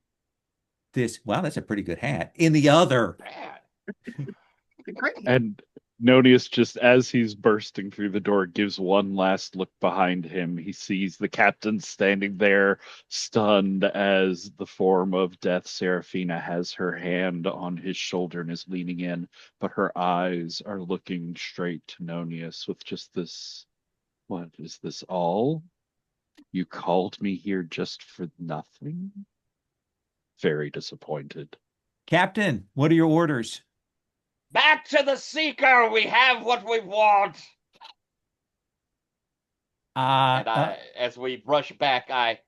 This, wow, that's a pretty good hat. In the other. Bad. Great. And Nonius, just as he's bursting through the door, gives one last look behind him. He sees the captain standing there, stunned, as the form of death. Seraphina has her hand on his shoulder and is leaning in, but her eyes are looking straight to Nonius with just this, what is this all? You called me here just for nothing? Very disappointed. Captain, what are your orders? Back to the Seeker. We have what we want. Uh, And uh as we rush back, I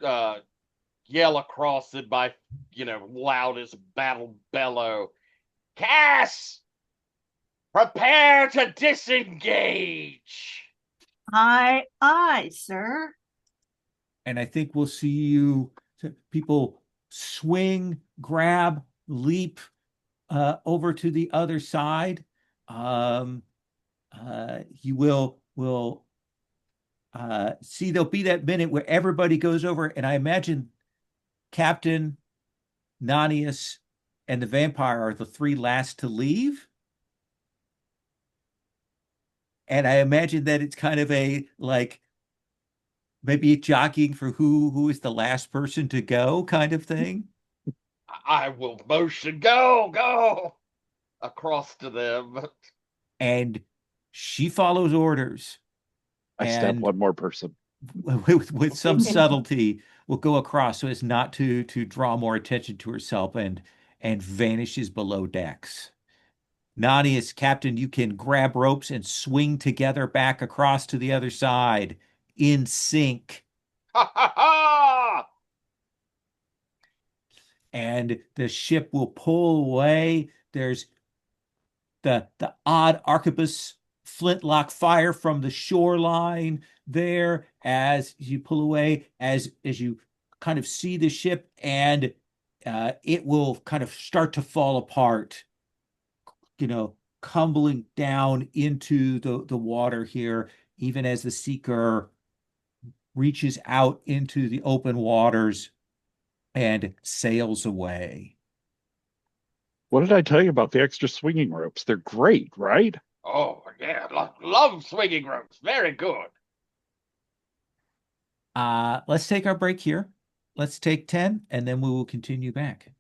yell across in my, loudest battle bellow. Cass, prepare to disengage. Aye, sir. And I think we'll see you people swing, grab, leap over to the other side. Um, you will see there'll be that minute where everybody goes over, and I imagine Captain, Nonius, and the vampire are the three last to leave. And I imagine that it's kind of a like maybe jockeying for who is the last person to go kind of thing. I will motion go across to them. And she follows orders I stab and one more person. with some subtlety will go across so as not to draw more attention to herself and vanishes below decks. Nanius, Captain, you can grab ropes and swing together back across to the other side in sync. Ha ha ha! And the ship will pull away. There's the odd arquebus flintlock fire from the shoreline there as you pull away, as you kind of see the ship, and it will kind of start to fall apart, tumbling down into the water here, even as the seeker reaches out into the open waters and sails away. What did I tell you about the extra swinging ropes? They're great, right? Oh, yeah, love swinging ropes. Very good. Let's take our break here. Let's take 10, and then we will continue back.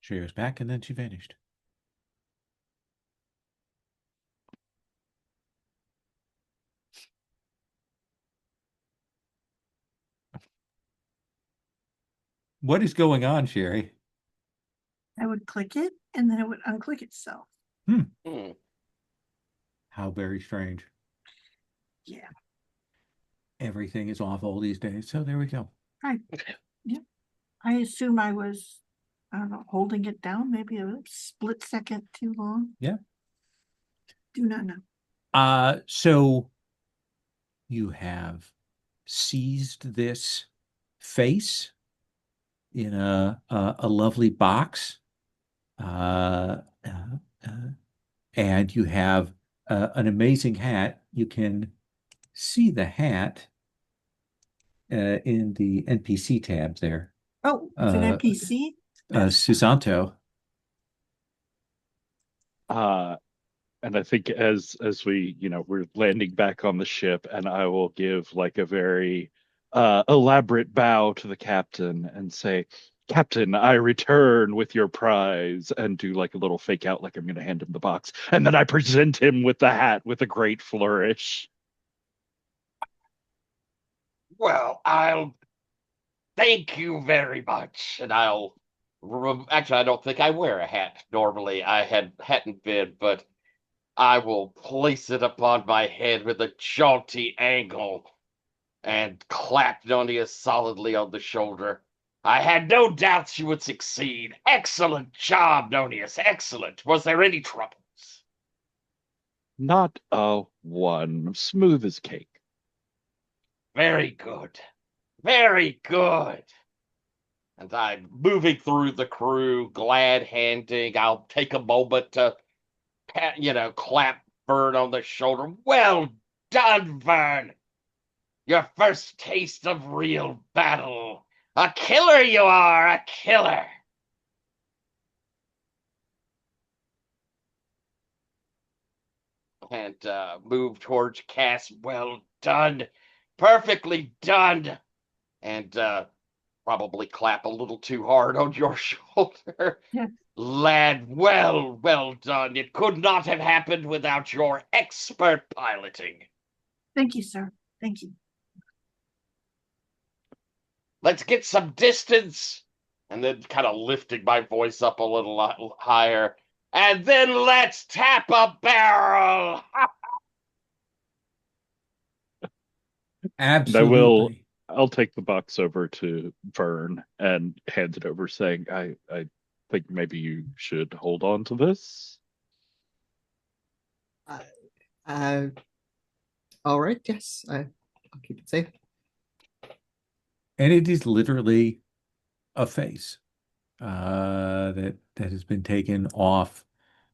She was back and then she vanished. What is going on, Sherry? I would click it and then it would unclick itself. Hmm. How very strange. Yeah. Everything is awful these days. So there we go. I yeah. I assume I was, I don't know, holding it down maybe a split second too long. Yeah. Do not know. So you have seized this face in a lovely box, uh, uh, uh, and you have an amazing hat. You can see the hat in the NPC tab there. Oh, it's an NPC? That's Susanto. Uh, and I think as we, we're landing back on the ship, and I will give like a very elaborate bow to the captain and say, Captain, I return with your prize, and do like a little fake out like I'm going to hand him the box. And then I present him with the hat with a great flourish. Well, I'll thank you very much, and actually, I don't think I wear a hat normally. Hadn't been, but I will place it upon my head with a jaunty angle and clap Nonius solidly on the shoulder. I had no doubts you would succeed. Excellent job, Nonius. Excellent. Was there any troubles? Not a one. Smooth as cake. Very good. Very good. And I'm moving through the crew, glad handing. I'll take a moment to clap Vern on the shoulder. Well done, Vern. Your first taste of real battle. A killer you are, a killer. And move towards Cass. Well done. Perfectly done. And probably clap a little too hard on your shoulder. Yeah. Lad, well done. It could not have happened without your expert piloting. Thank you, sir. Thank you. Let's get some distance. And then kind of lifting my voice up a little higher. And then let's tap a barrel. And Absolutely. I'll take the box over to Vern and hand it over, saying, I think maybe you should hold on to this. Uh, uh, all right, yes, I'll keep it safe. And it is literally a face that has been taken off.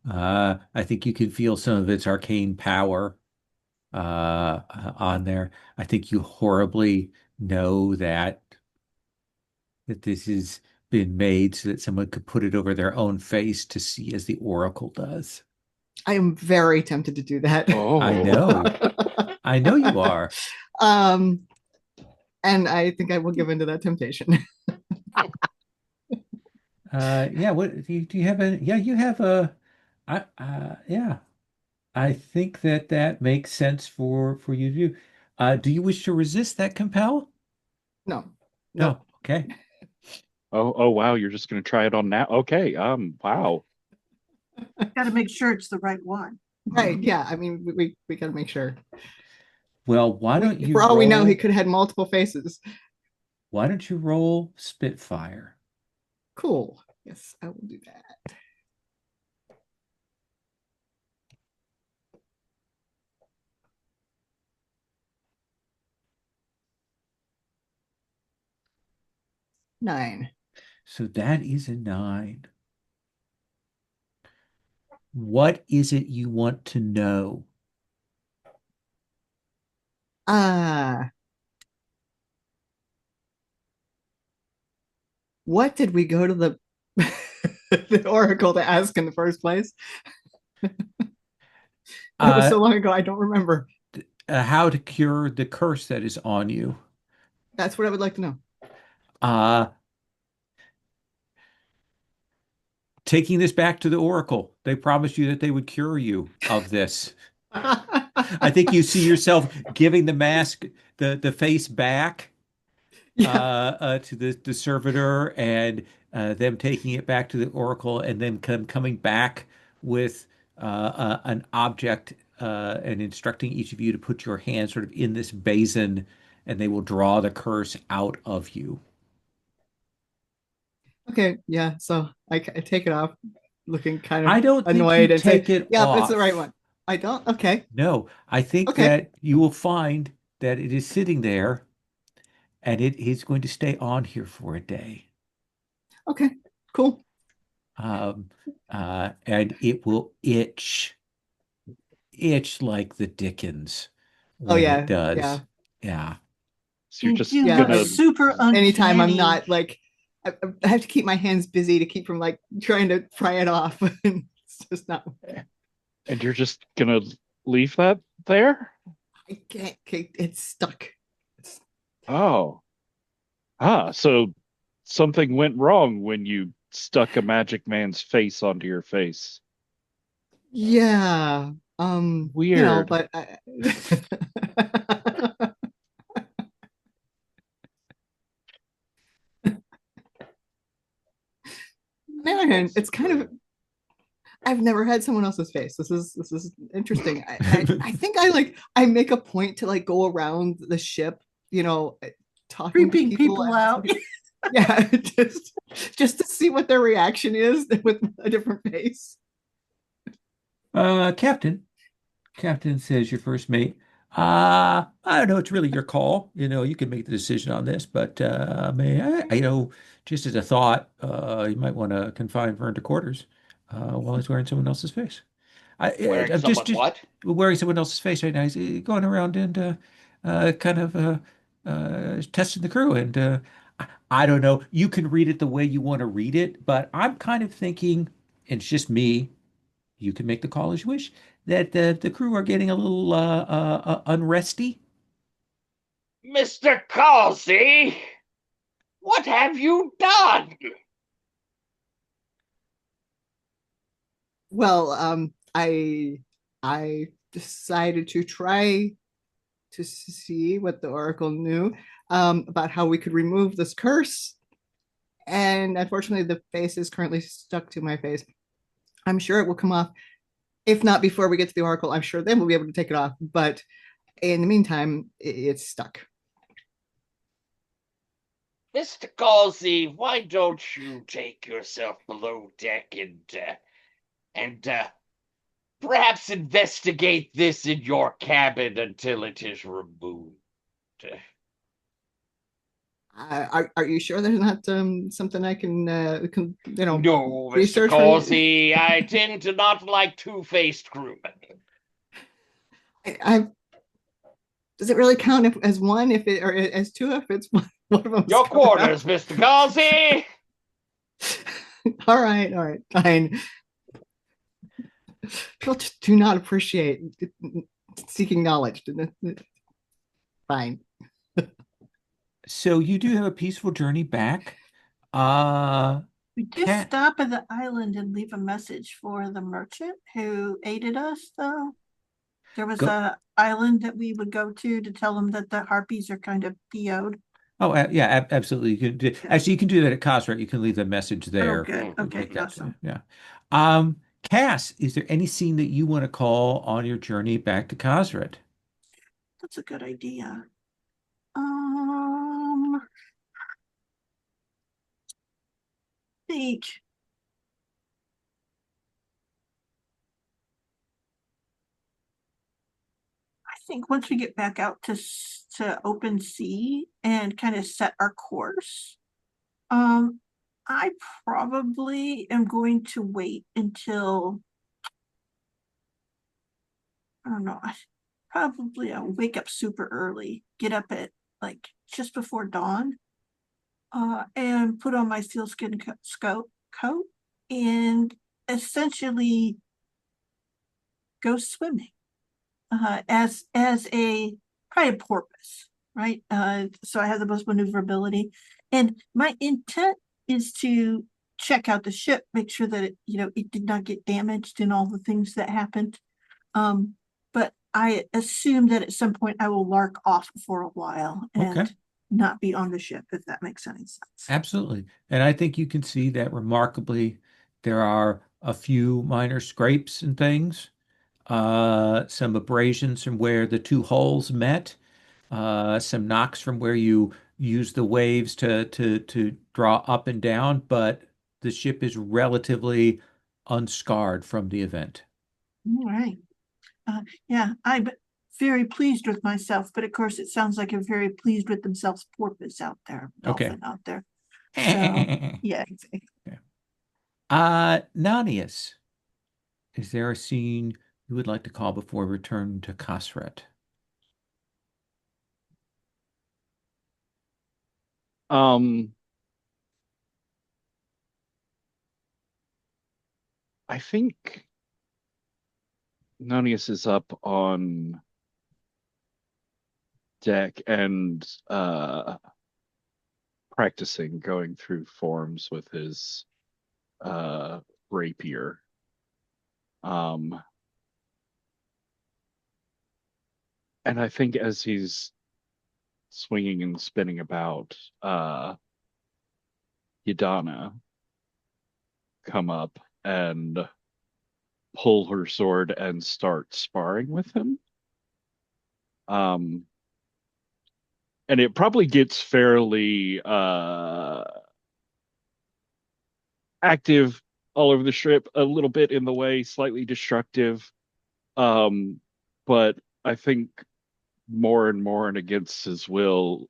I think you can feel some of its arcane power on there. I think you horribly know that this has been made so that someone could put it over their own face to see as the Oracle does. I am very tempted to do that. Oh, I know. I know you are. And I think I will give into that temptation. Yeah, what do you have yeah, you have a yeah. I think that makes sense for you to do. Do you wish to resist that compel? No, No. no. Okay. oh, wow! You're just going to try it on now? Okay. Wow. Got to make sure it's the right one. Right. Yeah. I mean, we got to make sure. Well, why don't you For all we know, he roll? could have had multiple faces. Why don't you roll Spitfire? Cool. Yes, I will do that. Nine. So that is a 9. What is it you want to know? What did we go to the the Oracle to ask in the first place? That was Uh, so long ago, I don't remember. how to cure the curse that is on you? That's what I would like to know. Uh, taking this back to the Oracle. They promised you that they would cure you of this. I think you see yourself giving the mask, the face back Yeah. to the servitor, and them taking it back to the Oracle, and then coming back with an object and instructing each of you to put your hand sort of in this basin, and they will draw the curse out of you. Okay, yeah. So I take it off, looking kind of I don't think you annoyed, and say, take it "Yep, it's the right off. one." I don't. Okay, No, I think okay, that you will find that it is sitting there and it is going to stay on here for a day. okay, cool. Um, and it will itch like the Dickens Oh when it yeah, yeah, does. Yeah. So you're And just you yeah. look gonna super Anytime I'm uncanny. not like, I have to keep my hands busy to keep from like trying to pry it off. It's just not. and you're just gonna leave that there? I can't. It's stuck. It's, Oh. So something went wrong when you stuck a magic man's face onto your face. yeah. Weird. But on the other hand, it's kind of, I've never had someone else's face. This is interesting. I think I make a point to like go around the ship, talking to Creeping people, people out. yeah, just to see what their reaction is with a different face. Captain. Captain says your first mate. I don't know. It's really your call. You can make the decision on this, but may just as a thought, you might want to confine Vern to quarters while he's wearing someone else's face. Wearing I'm just someone just what? wearing someone else's face right now. He's going around and kind of testing the crew. And I don't know. You can read it the way you want to read it, but I'm kind of thinking, and it's just me. You can make the call as you wish. That the crew are getting a little unresty. Mr. Causey, what have you done? Well, I decided to try to see what the Oracle knew about how we could remove this curse. And unfortunately, the face is currently stuck to my face. I'm sure it will come off. If not before we get to the Oracle, I'm sure then we'll be able to take it off. But in the meantime, it's stuck. Mr. Causey, why don't you take yourself below deck and perhaps investigate this in your cabin until it is removed? Are you sure there's not something I can, No, Mr. research? Causey, I tend to not like two-faced crewmen. Does it really count as one if it, or as two if it's one of them? Your quarters, Mr. Causey. All right, fine. People just do not appreciate seeking knowledge. Fine. So you do have a peaceful journey back. We did Cat. stop at the island and leave a message for the merchant who aided us, though. There was Go. a island that we would go to tell them that the harpies are kind of PO'd. Oh, yeah, absolutely. Actually, you can do that at Cosrat. You can leave the message Oh, there. good. Okay, Like that. awesome. Yeah. Cass, is there any scene that you want to call on your journey back to Cosrat? That's a good idea. Think. I think once we get back out to open sea and kind of set our course, I probably am going to wait until, I don't know, probably I'll wake up super early, get up at like just before dawn, and put on my sealskin coat and essentially go swimming as a probably a porpoise, right? So I have the most maneuverability, and my intent is to check out the ship, make sure that it did not get damaged and all the things that happened. But I assume that at some point I will lark off for a while Okay. and not be on the ship, if that makes any sense. Absolutely. And I think you can see that remarkably there are a few minor scrapes and things, some abrasions from where the two hulls met, some knocks from where you use the waves to draw up and down, but the ship is relatively unscarred from the event. All right. Yeah, I'm very pleased with myself, but of course it sounds like I'm very pleased with themselves porpoise out there, Okay. dolphin out there. So yeah, exactly. Nonius, is there a scene you would like to call before we return to Kasret? Um, I think Nonius is up on deck and practicing going through forms with his rapier. Um, and I think as he's swinging and spinning about, Yadana come up and pull her sword and start sparring with him. Um, and it probably gets fairly active all over the strip, a little bit in the way, slightly destructive. But I think more and more and against his will,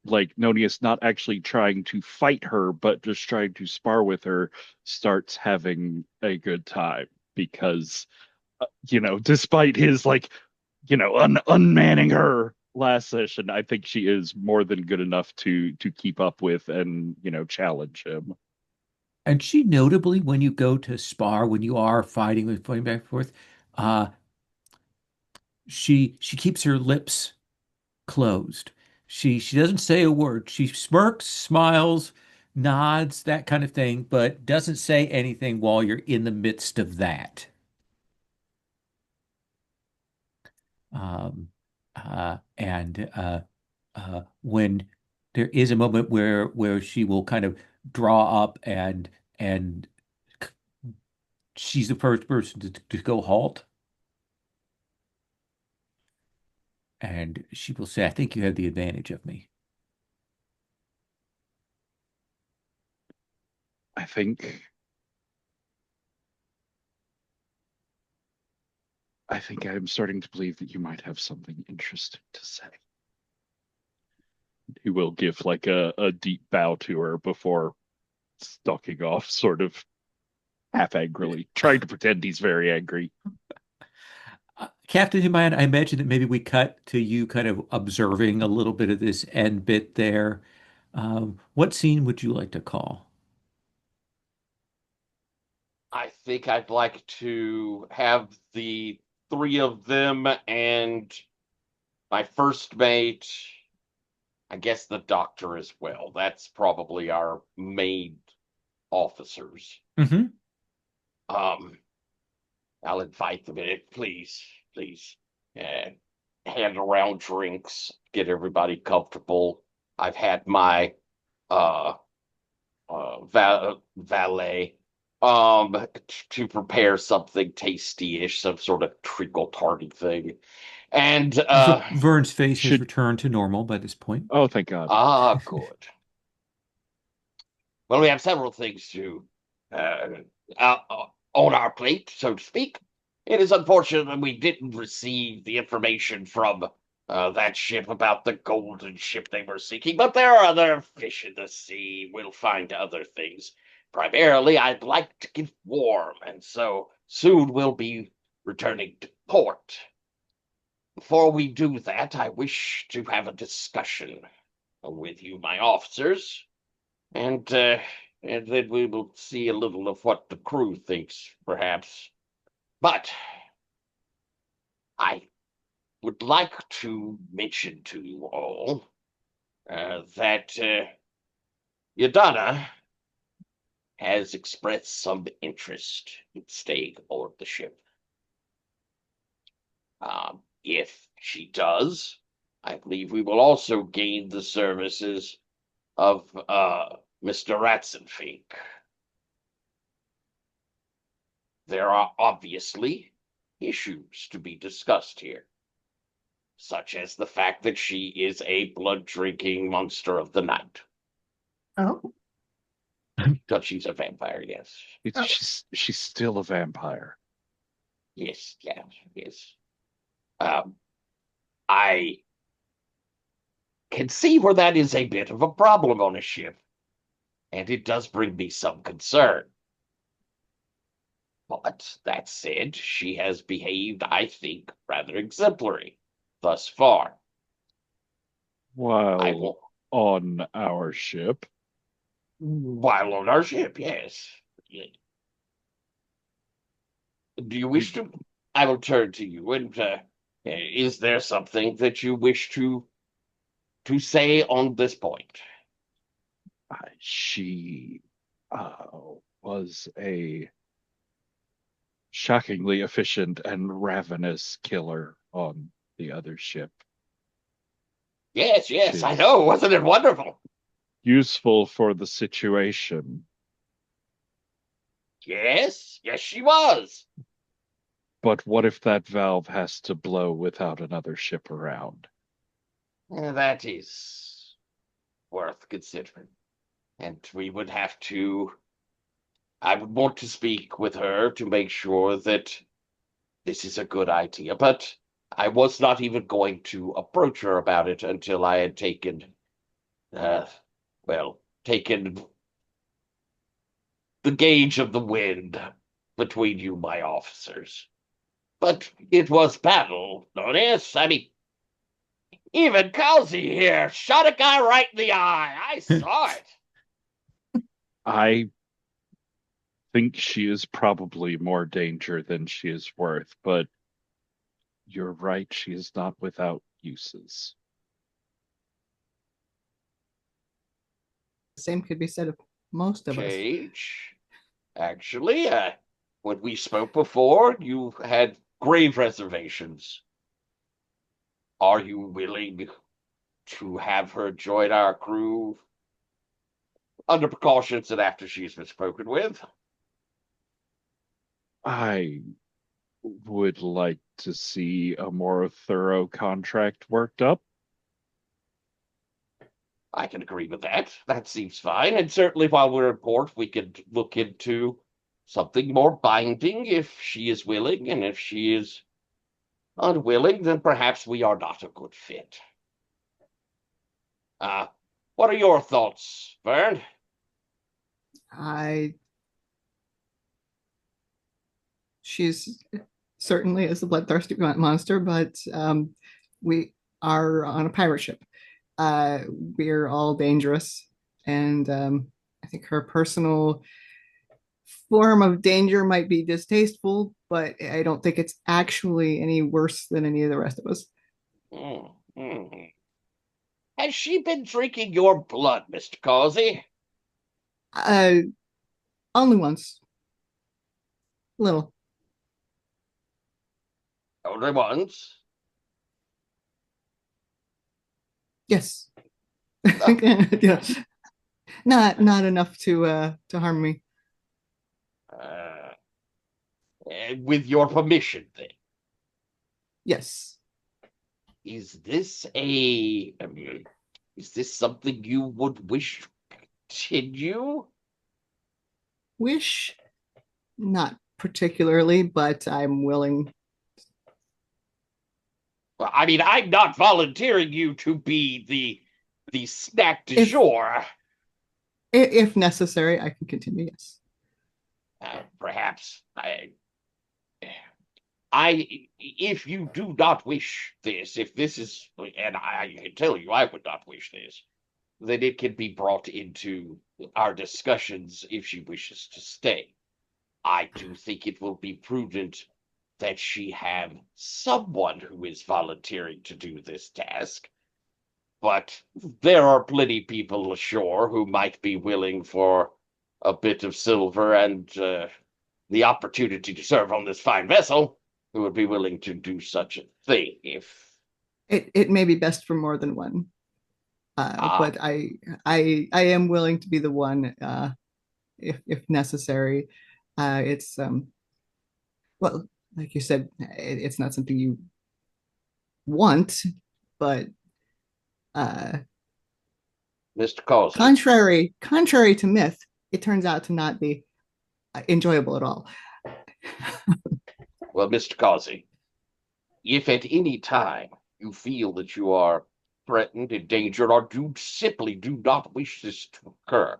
like Nonius not actually trying to fight her, but just trying to spar with her, starts having a good time because, despite his unmanning her last session, I think she is more than good enough to keep up with and challenge him. And she notably, when you go to spar, when you are fighting with going back and forth, uh, she keeps her lips closed. She doesn't say a word. She smirks, smiles, nods, that kind of thing, but doesn't say anything while you're in the midst of that. Um, and when there is a moment where she will kind of draw up and she's the first person to go halt, and she will say, "I think you have the advantage of me." I think I think I'm starting to believe that you might have something interesting to say. He will give like a deep bow to her before stalking off, sort of half angrily, trying to pretend he's very angry. Captain Humayun, I imagine that maybe we cut to you kind of observing a little bit of this end bit there. What scene would you like to call? I think I'd like to have the three of them and my first mate, I guess the doctor as well. That's probably our main officers. Mm-hmm. Um, I'll invite them in, please, please. And hand around drinks, get everybody comfortable. I've had my uh valet to prepare something tasty-ish, some sort of treacle tarty thing. And Vern's face has Should returned to normal by this point. Oh, thank God. good. Well, we have several things to uh, on our plate, so to speak. It is unfortunate that we didn't receive the information from that ship about the golden ship they were seeking, but there are other fish in the sea. We'll find other things. Primarily, I'd like to get warm, and so soon we'll be returning to port. Before we do that, I wish to have a discussion with you, my officers, and then we will see a little of what the crew thinks, perhaps. But I would like to mention to you all that Yadana has expressed some interest in staying aboard the ship. If she does, I believe we will also gain the services of Mr. Ratzenfink. There are obviously issues to be discussed here, such as the fact that she is a blood-drinking monster of the night. Oh, But she's a vampire, yes. Oh. She's still a vampire. Yes, yes. I can see where that is a bit of a problem on a ship, and it does bring me some concern. But that said, she has behaved, I think, rather exemplary thus far. While on our ship. While on our ship, yes. Do you wish to? I will turn to you. And is there something that you wish to say on this point? She was a shockingly efficient and ravenous killer on the other ship. Yes, I know. Wasn't it wonderful? Useful for the situation. Yes, she was. But what if that valve has to blow without another ship around? That is worth considering. And we would have to... I would want to speak with her to make sure that this is a good idea, but I was not even going to approach her about it until I had taken the gauge of the wind between you, my officers. But it was battle, Nonius. I mean, even Kelsey here shot a guy right in the eye. I saw it. I think she is probably more danger than she is worth, but you're right, she is not without uses. The same could be said of most of us. Actually, when we spoke before, you had grave reservations. Are you willing to have her join our crew under precautions and after she's been spoken with? I would like to see a more thorough contract worked up. I can agree with that. That seems fine. And certainly while we're in port, we could look into something more binding if she is willing. And if she is unwilling, then perhaps we are not a good fit. What are your thoughts, Vern? She's certainly is a bloodthirsty monster, but we are on a pirate ship. We're all dangerous, and I think her personal form of danger might be distasteful, but I don't think it's actually any worse than any of the rest of us. Mm-hmm. Has she been drinking your blood, Mr. Causey? Only once. Little. Only once? Yes. Yeah. Not enough to harm me. With your permission, then. Yes. Is this something you would wish to continue? Wish? Not particularly, but I'm willing. Well, I mean, I'm not volunteering you to be the snack du jour. If necessary, I can continue, yes. Perhaps if you do not wish this, if this is, and I can tell you I would not wish this, then it can be brought into our discussions if she wishes to stay. I do think it will be prudent that she have someone who is volunteering to do this task. But there are plenty of people ashore who might be willing for a bit of silver and the opportunity to serve on this fine vessel, who would be willing to do such a thing if It may be best for more than one. ah But I am willing to be the one if necessary. It's well, like you said, it's not something you want, but uh, Mr. Causey. contrary to myth, it turns out to not be enjoyable at all. Well, Mr. Causey, if at any time you feel that you are threatened, endangered, or simply do not wish this to occur,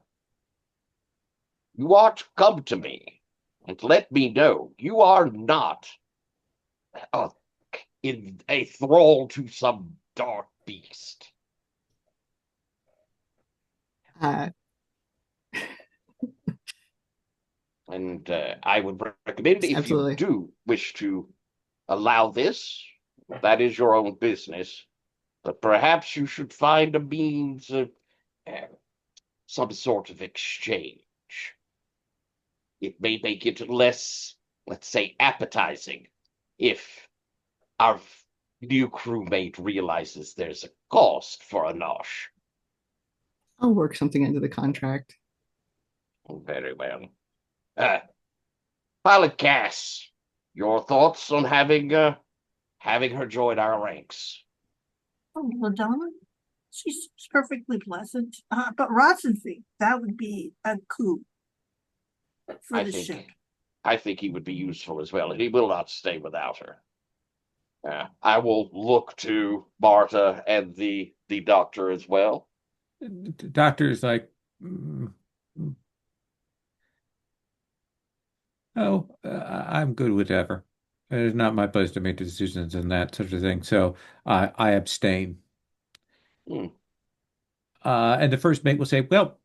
you ought to come to me and let me know you are not uh, in a thrall to some dark beast. Uh, And I would recommend if you Absolutely. do wish to allow this, that is your own business. But perhaps you should find a means of uh, some sort of exchange. It may make it less, let's say, appetizing if our new crewmate realizes there's a cost for a nosh. I'll work something into the contract. Very well. Pilot Cass, your thoughts on having her join our ranks? Oh, LaDonna, she's perfectly pleasant. But Rotsenfee, that would be a coup for I the think ship. I think he would be useful as well, and he will not stay without her. I will look to Marta and the doctor as well. The doctor is like, "Mm, oh, I'm good, whatever. It's not my place to make decisions and that sort of thing. So I abstain. Hmm. And the first mate will say, well,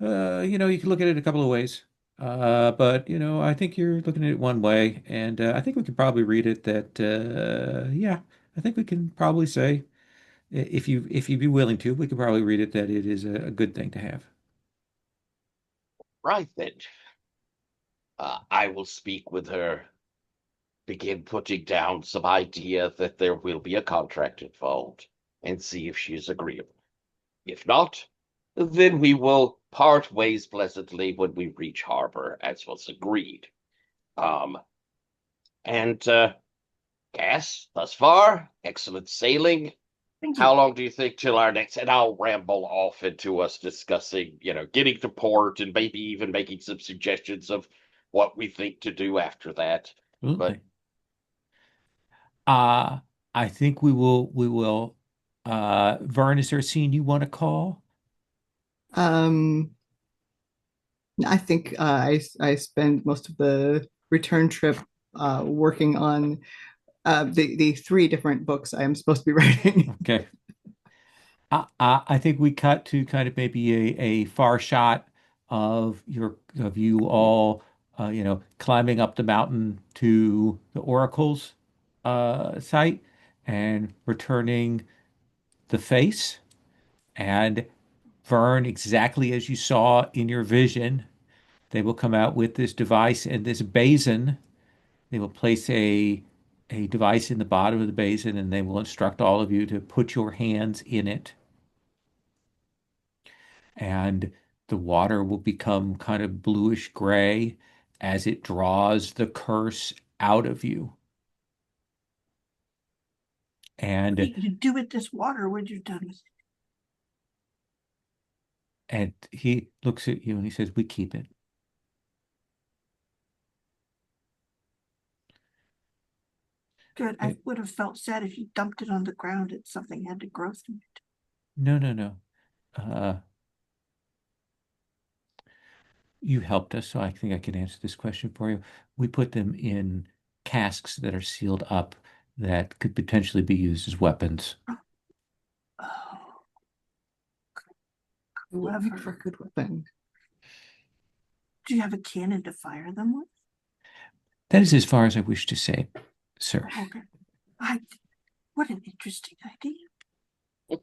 you can look at it a couple of ways. But, I think you're looking at it one way. And I think we can probably read it that, yeah, I think we can probably say, if you'd be willing to, we could probably read it that it is a good thing to have. Right then. I will speak with her, begin putting down some idea that there will be a contract involved, and see if she is agreeable. If not, then we will part ways pleasantly when we reach harbor, as was agreed. Um, and Cass, thus far, excellent sailing. Thank How you. long do you think till our next? And I'll ramble off into us discussing, getting to port and maybe even making some suggestions of what we think to do after that. But Absolutely. Uh, I think we will, Vern, is there a scene you want to call? Um, I think I spend most of the return trip working on the three different books I am supposed to be writing. Okay. I think we cut to kind of maybe a far shot of you all, climbing up the mountain to the Oracle's site and returning the face. And Vern, exactly as you saw in your vision, they will come out with this device and this basin. They will place a device in the bottom of the basin and they will instruct all of you to put your hands in it. And the water will become kind of bluish gray as it draws the curse out of you. And You do with this water when you're done with it. and he looks at you and he says, "We keep it." Good. I It- would have felt sad if you dumped it on the ground and something had to grow through it. no, no, no. Uh, you helped us, so I think I can answer this question for you. We put them in casks that are sealed up that could potentially be used as weapons. Oh, It would make for a clever. good weapon. Do you have a cannon to fire them with? That is as far as I wish to say, sir. Okay. I. What an interesting idea.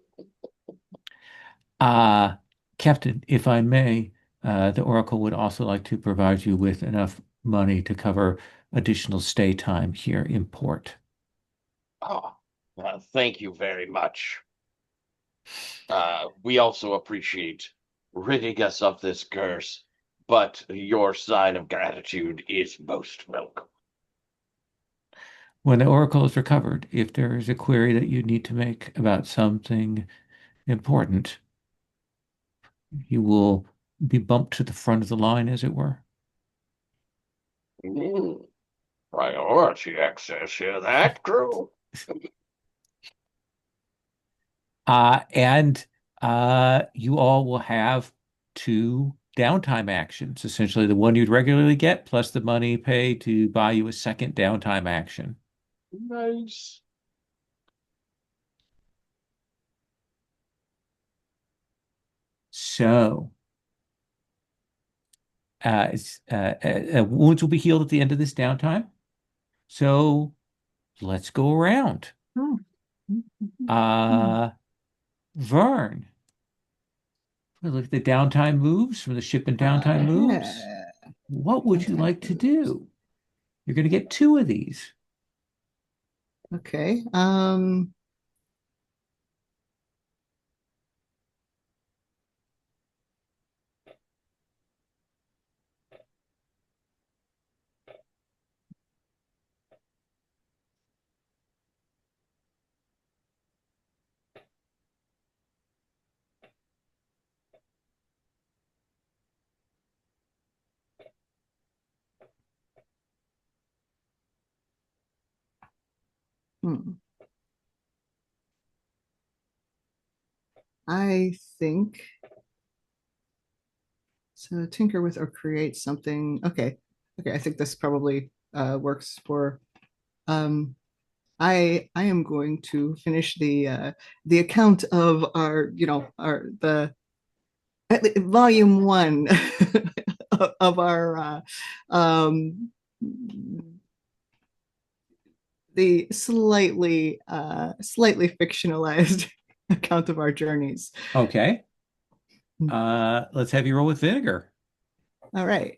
Uh, Captain, if I may, The Oracle would also like to provide you with enough money to cover additional stay time here in port. Oh, thank you very much. We also appreciate ridding us of this curse, but your sign of gratitude is most welcome. When the Oracle is recovered, if there is a query that you need to make about something important, you will be bumped to the front of the line, as it were. Mm, priority access, hear that, crew? And you all will have two downtime actions, essentially the one you'd regularly get plus the money paid to buy you a second downtime action. Nice. So, wounds will be healed at the end of this downtime. So, let's go around. Oh. Uh, Vern, look at the downtime moves from the ship and downtime moves. What would you Downtime like to moves. do? You're going to get two of these. Okay. Hmm. I think so. Tinker with or create something. Okay. Okay. I think this probably works for. Um, I am going to finish the account of our our the volume one of our um the slightly fictionalized account of our journeys. Okay. Let's have you roll with vinegar. All right.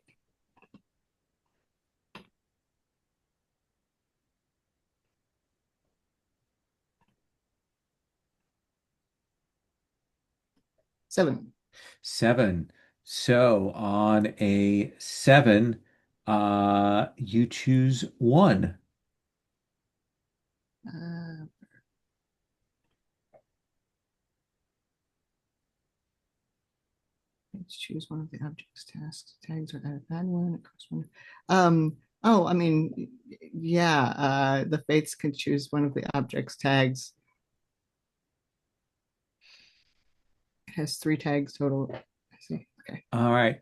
Seven. Seven. So on a seven, you choose one. Uh, let's choose one of the objects, tasks, tags, or add one. Oh, I mean, yeah, the fates can choose one of the objects tags. It has three tags total. I see. Okay. All right.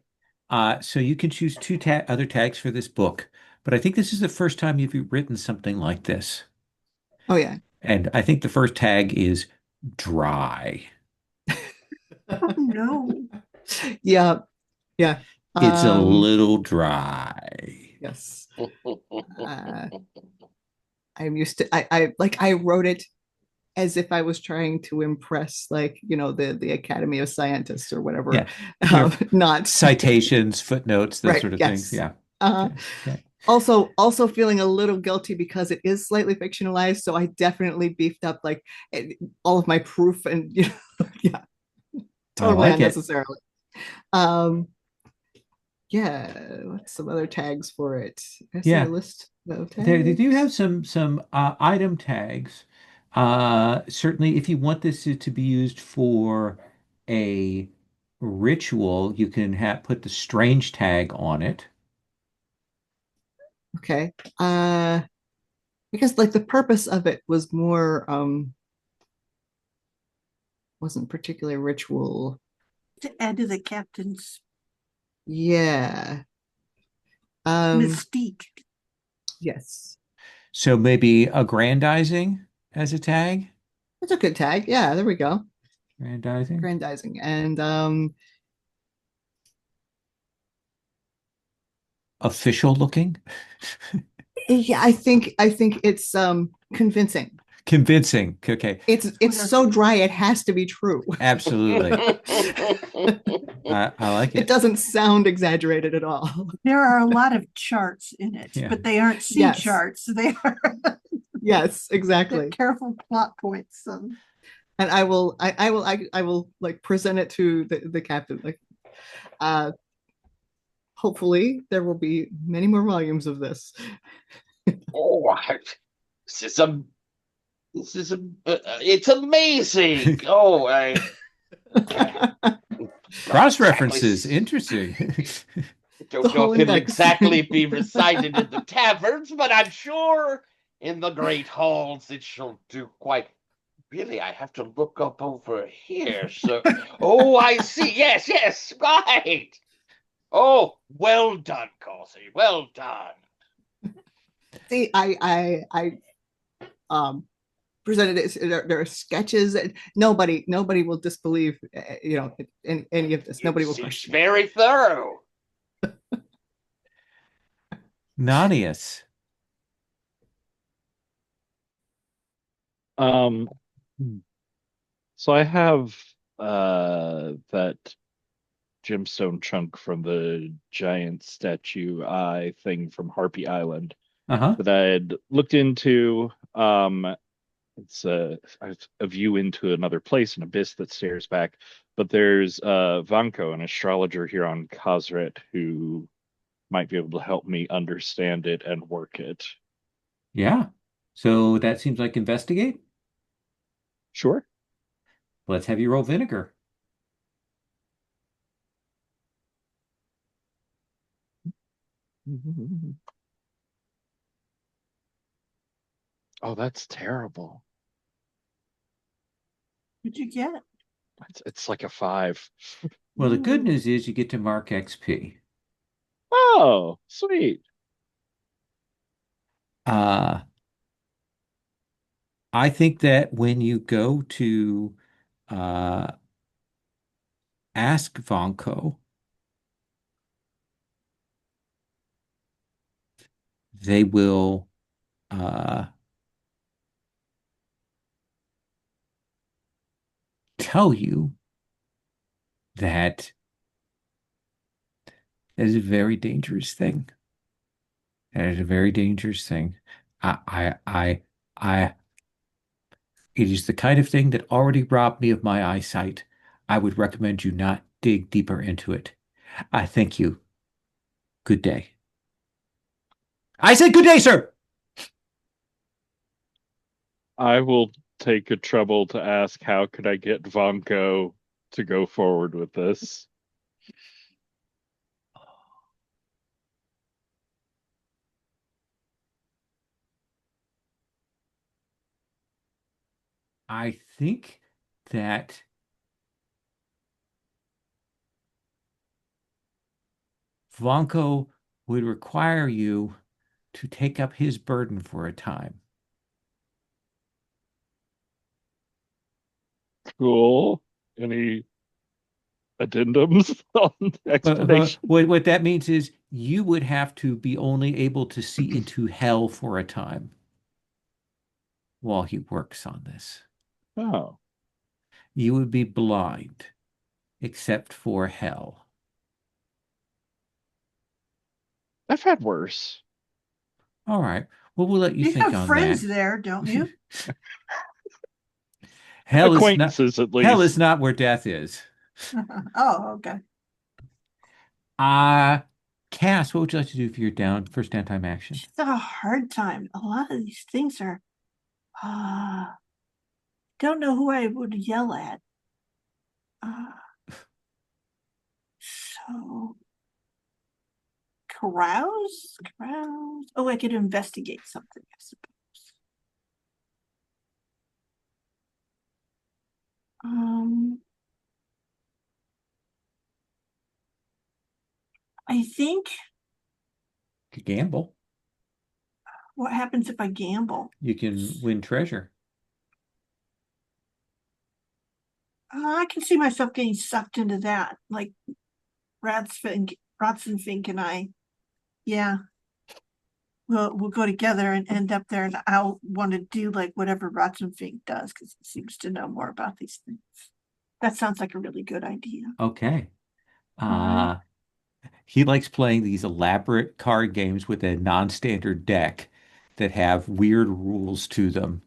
So you can choose two ta other tags for this book, but I think this is the first time you've written something like this. Oh yeah. And I think the first tag is dry. Oh no. Yeah. Yeah. It's a Um, little dry. yes. Uh, I'm used to I wrote it as if I was trying to impress like, the Academy of Scientists or whatever. Yeah. Your Not citations, footnotes, those right. sort of things. Yes. Yeah. Uh, Okay. Okay. also feeling a little guilty because it is slightly fictionalized. So I definitely beefed up like all of my proof and yeah, I totally like it. unnecessarily. Um, yeah, what's some other tags for it? I see a Yeah. list of They do have tags. some item tags. Certainly, if you want this to be used for a ritual, you can have put the strange tag on it. Okay. Because like the purpose of it was more wasn't particularly ritual. To add to the captain's Yeah. Um, mystique. yes. So maybe aggrandizing as a tag. That's a good tag. Yeah, there we go. Aggrandizing. Grandizing. And Official looking. yeah, I think it's convincing. Convincing. Okay. It's so dry it has to be true. Absolutely. I like It it. doesn't sound exaggerated at all. There are a lot of charts in it, Yeah. but they aren't sea Yes. charts. They are Yes, exactly. they're careful plot points. And I will like present it to the captain. Like, hopefully there will be many more volumes of this. Oh, this is a, it's amazing. Oh, Cross references, interesting. Don't know if it'll exactly be recited in the taverns, but I'm sure in the great halls it shall do quite. Really, I have to look up over here. So, oh, I see. Yes, yes, right. Oh, well done, Causey. Well done. See, I presented it. There are sketches. Nobody will disbelieve, any of this. Nobody will Seems question. very thorough. Nonius. Um, so I have that gemstone chunk from the giant statue eye thing from Harpy Island Uh-huh. that I had looked into. It's a view into another place, an abyss that stares back. But there's Vanko, an astrologer here on Khazret, who might be able to help me understand it and work it. Yeah. So that seems like investigate. Sure. Let's have you roll vinegar. Oh, that's terrible. What'd you get? It's like a 5. Well, the good Ooh. news is you get to mark XP. Oh, sweet. Uh, I think that when you go to uh, ask Vonko, they will tell you that it is a very dangerous thing. That is a very dangerous thing. I, it is the kind of thing that already robbed me of my eyesight. I would recommend you not dig deeper into it. I thank you. Good day. I said good day, sir. I will take a trouble to ask how could I get Vonko to go forward with this. I think that Vonko would require you to take up his burden for a time. Cool. Any addendums on the explanation? What that means is you would have to be only able to see into hell for a time while he works on this. Oh, You would be blind except for hell. I've had worse. All right. Well, we'll let you You think have on friends that. there, don't you? Acquaintances, at Hell least. is not where death is. Oh, okay. Uh Cass, what would you like to do for your first downtime action? It's a hard time. A lot of these things are don't know who I would yell at. So carouse? Carouse. Oh, I could investigate something, I suppose. I think To gamble. what happens if I gamble? You can win treasure. I can see myself getting sucked into that, like Ratzenfink and I. Yeah. we'll go together and end up there, and I'll want to do like whatever Ratzenfink does because he seems to know more about these things. That sounds like a really good idea. Okay. Right. Uh, he likes playing these elaborate card games with a non-standard deck that have weird rules to them.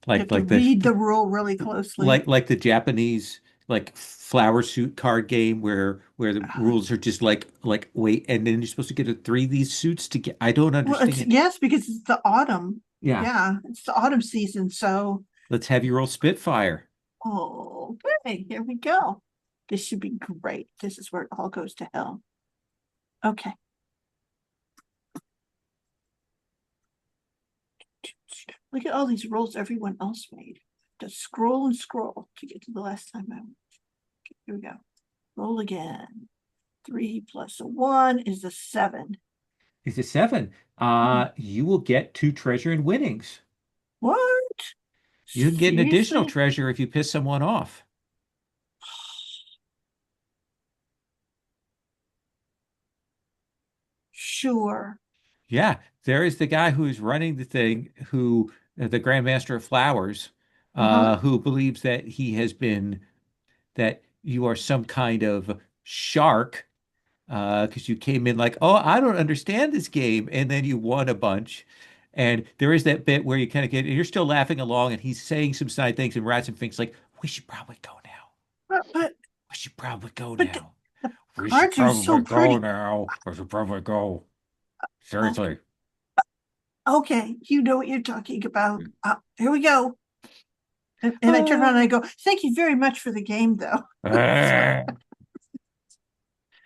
You have Like to like read the the rule really closely. like the Japanese like flower suit card game where the rules are just like wait, and then you're supposed to get a three of these suits to get. I don't Well, it's understand. yes, because it's the autumn. Yeah, Yeah, it's the autumn season. So, let's have you roll Spitfire. oh, okay, here we go. This should be great. This is where it all goes to hell. Okay. Look at all these rolls everyone else made. Just scroll and scroll to get to the last time I went. Okay, here we go. Roll again. 3 plus a 1 is a 7. It's a seven. You will get two treasure and winnings. What? You can get an additional Seriously? treasure if you piss someone off. Sure. Yeah, there is the guy who's running the thing, who the Grand Master of Flowers, Uh-huh. who believes that he has been that you are some kind of shark, because you came in like, oh, I don't understand this game, and then you won a bunch. And there is that bit where you kind of get, and you're still laughing along, and he's saying some snide things, and Ratzenfink's like, we should probably go now. But We should probably go but now. the We should cards are probably so go pretty. now. We should probably go. Okay. Seriously. Okay, you know what you're talking about. Here we go. And I turn around and I go, thank you very much for the game, though.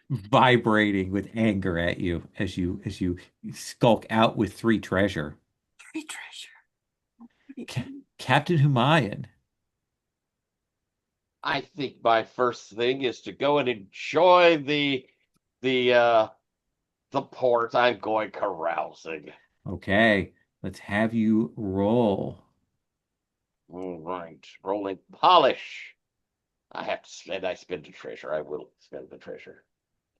Vibrating with anger at you as you skulk out with three treasure. Free treasure. Ca Captain Humayan. I think my first thing is to go and enjoy the uh the port. I'm going carousing. Okay, let's have you roll. All right, rolling polish. I have to spend. I spend the treasure. I will spend the treasure.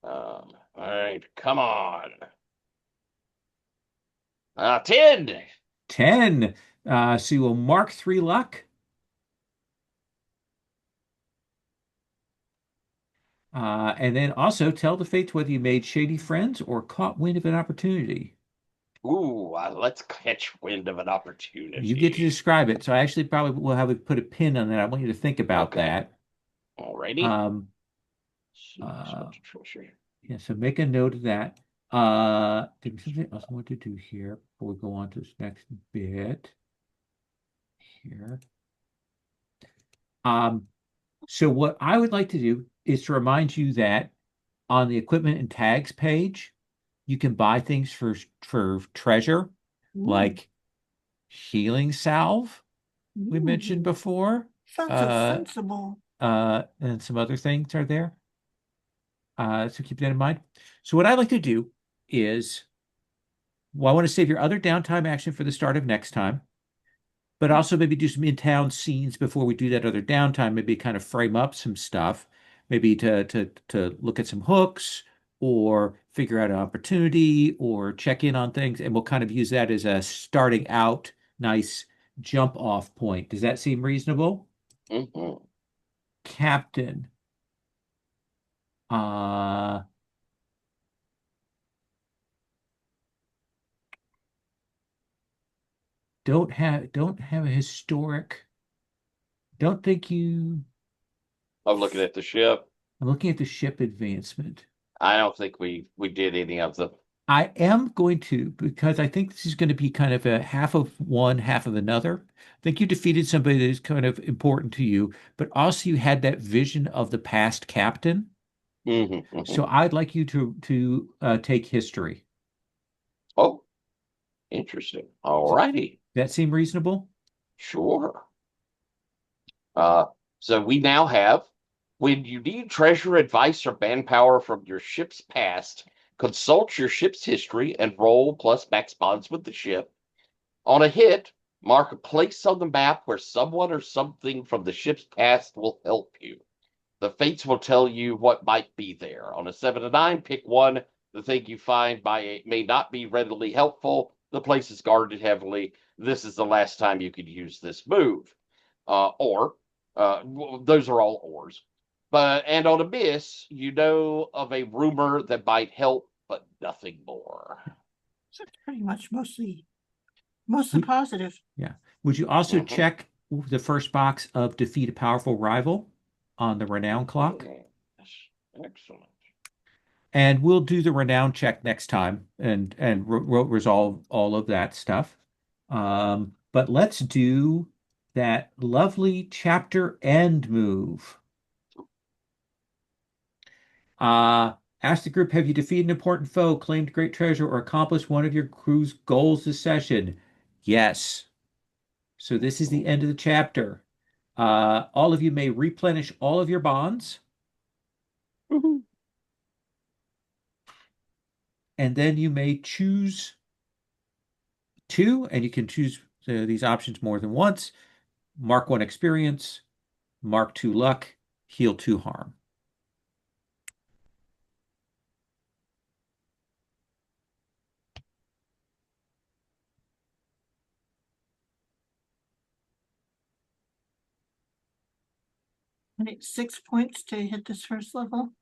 All right, come on. 10. 10. So you will mark three luck. And then also tell the fates whether you made shady friends or caught wind of an opportunity. Ooh, let's catch wind of an You get to opportunity. describe it. So I actually probably will have to put a pin on that. I want you to think about Okay, that. alrighty. Um, See, uh, spend the treasure. yeah, so make a note of that. There's something else I want to do here before we go on to this next bit here. Um, so what I would like to do is to remind you that on the equipment and tags page, you can buy things for treasure, Ooh, like healing salve we mentioned ooh, before, sounds so uh, sensible. and some other things are there. So keep that in mind. So what I like to do is, well, I want to save your other downtime action for the start of next time, but also maybe do some in-town scenes before we do that other downtime. Maybe kind of frame up some stuff, maybe to look at some hooks or figure out an opportunity or check in on things, and we'll kind of use that as a starting out nice jump off point. Does that seem reasonable? Mm-hmm. Captain, uh, don't have a historic. Don't think you. I'm looking at the ship. I'm looking at the ship advancement. I don't think we did any of them. I am going to, because I think this is going to be kind of a half of one, half of another. I think you defeated somebody that is kind of important to you, but also you had that vision of the past captain. Mm-hmm, So mm-hmm. I'd like you to take history. Oh, interesting. All righty, That seem reasonable? sure. Uh, so we now have when you need treasure, advice, or manpower from your ship's past, consult your ship's history and roll plus max bonds with the ship. On a hit, mark a place on the map where someone or something from the ship's past will help you. The fates will tell you what might be there. On a 7 to 9, pick one. The thing you find may not be readily helpful. the place is guarded heavily. This is the last time you could use this move. Those are all ors. And on Abyss, you know of a rumor that might help, but nothing more. So it's pretty much mostly positive. Yeah. Would you also Mhm. check the first box of defeat a powerful rival on the renown clock? Yes. Excellent. And we'll do the renown check next time and resolve all of that stuff. But let's do that lovely chapter end move. Ask the group, have you defeated an important foe, claimed great treasure, or accomplished one of your crew's goals this session? Yes. So this is the end of the chapter. All of you may replenish all of your bonds. Woohoo. And then you may choose two, and you can choose these options more than once. Mark 1 experience, mark 2 luck, heal 2 harm. And it's 6 points to hit this first level.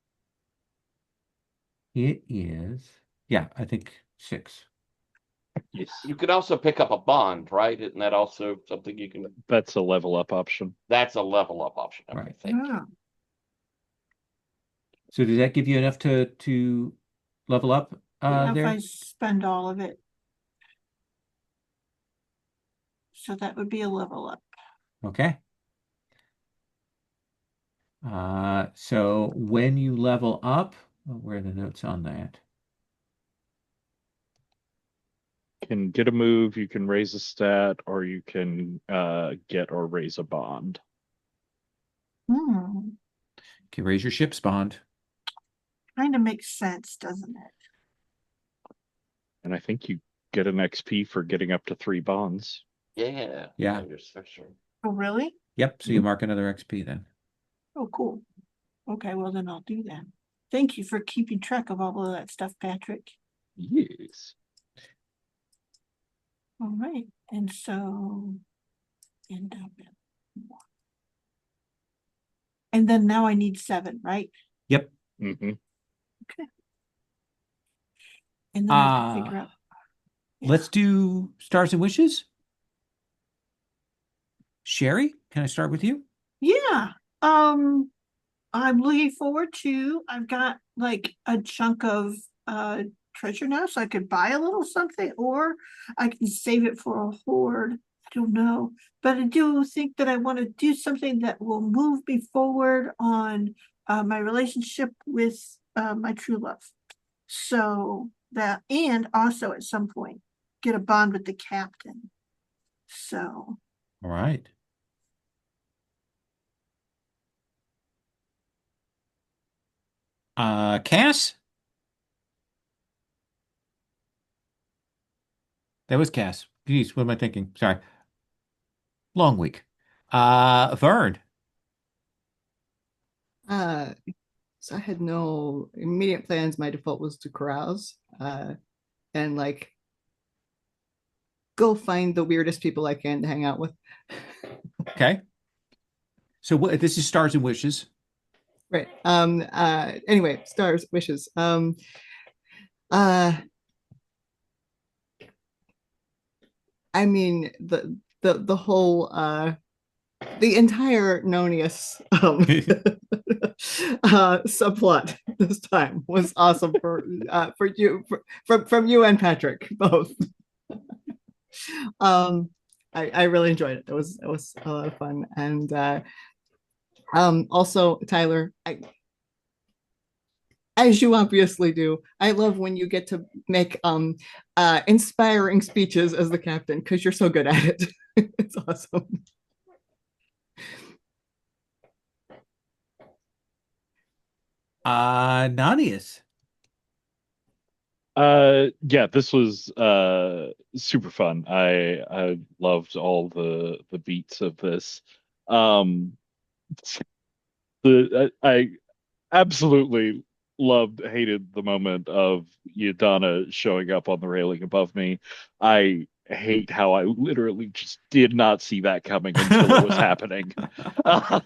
It is, yeah, I think 6. Yes. You could also pick up a bond, right? Isn't that also something you can? That's a level up option. That's a level up option. Okay, Right. thank you. Yeah. So does that give you enough to level up Yeah, if there? I spend all of it. So that would be a level up. Okay. So when you level up, where are the notes on that? Can get a move, you can raise a stat, or you can get or raise a bond. Hmm. Okay, raise your ship's bond. Kind of makes sense, doesn't it? And I think you get an XP for getting up to 3 bonds. Yeah. Yeah. Oh, really? Yep, so you mark another XP then. Oh, cool. Okay, well then I'll do that. Thank you for keeping track of all of that stuff, Patrick. Yes. All right, and so end up at 1. And then now I need 7, right? Yep. Mm-hmm. Okay. And then I can figure out. Yeah. Let's do stars and wishes. Sherry, can I start with you? Yeah. I'm looking forward to, I've got like a chunk of treasure now, so I could buy a little something, or I can save it for a hoard. I don't know. But I do think that I want to do something that will move me forward on my relationship with my true love. So that, and also at some point, get a bond with the captain. So All right. Cass? That was Cass. Geez, what am I thinking? Sorry. Long week. Vern. Uh, so I had no immediate plans. My default was to carouse, and like go find the weirdest people I can to hang out with. Okay. So what this is stars and wishes. Right. Anyway, stars, wishes. Uh I mean the whole the entire Nonius subplot this time was awesome for you from you and Patrick both. I really enjoyed it. It was a lot of fun. And also Tyler, as you obviously do, I love when you get to make inspiring speeches as the captain because you're so good at it. It's awesome. Nonius. Yeah, this was super fun. I loved all the beats of this. Um I absolutely hated the moment of Yadana showing up on the railing above me. I hate how I literally just did not see that coming until it was happening. I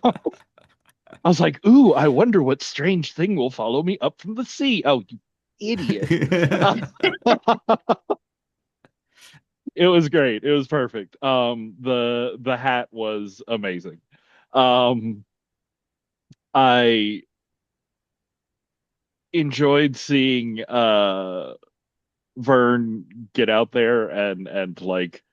was like, ooh, I wonder what strange thing will follow me up from the sea. Oh, you idiot. It was great. It was perfect. The hat was amazing. Um, I enjoyed seeing Vern get out there and like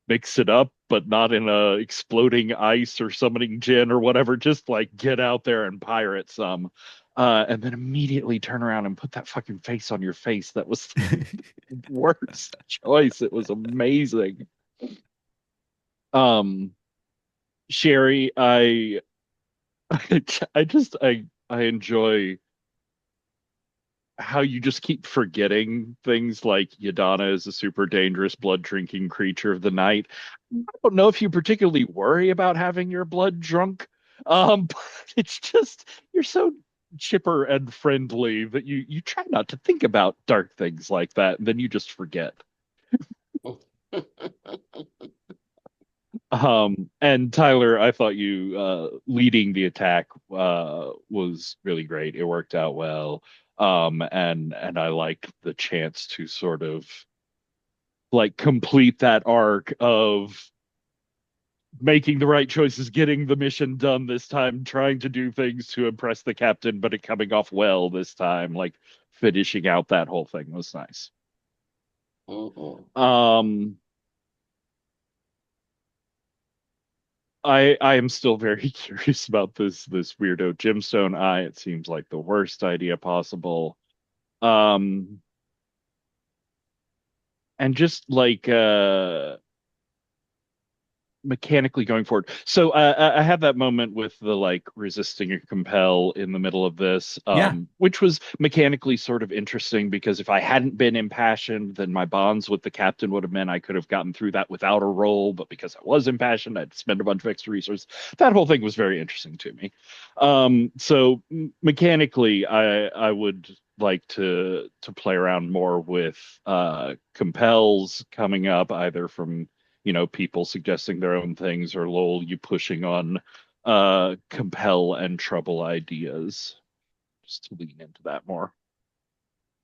mix it up, but not in a exploding ice or summoning gin or whatever. Just like get out there and pirate some. And then immediately turn around and put that fucking face on your face. That was the worst choice. It was amazing. Um, Sherry, I enjoy how you just keep forgetting things like Yadana is a super dangerous blood drinking creature of the night. I don't know if you particularly worry about having your blood drunk. But it's just you're so chipper and friendly that you try not to think about dark things like that, and then you just forget. And Tyler, I thought you leading the attack was really great. It worked out well. And I liked the chance to sort of like complete that arc of making the right choices, getting the mission done this time, trying to do things to impress the captain, but it coming off well this time. Like finishing out that whole thing was nice. Mhm. Um, I am still very curious about this weirdo gemstone eye. It seems like the worst idea possible. Um, and just like mechanically going forward. So I had that moment with the like resisting a compel in the middle of this, Yeah. which was mechanically sort of interesting because if I hadn't been impassioned, then my bonds with the captain would have meant I could have gotten through that without a roll. But because I was impassioned, I'd spend a bunch of extra resources. That whole thing was very interesting to me. So mechanically, I would like to play around more with compels coming up either from people suggesting their own things or lol, you pushing on compel and trouble ideas. Just to lean into that more.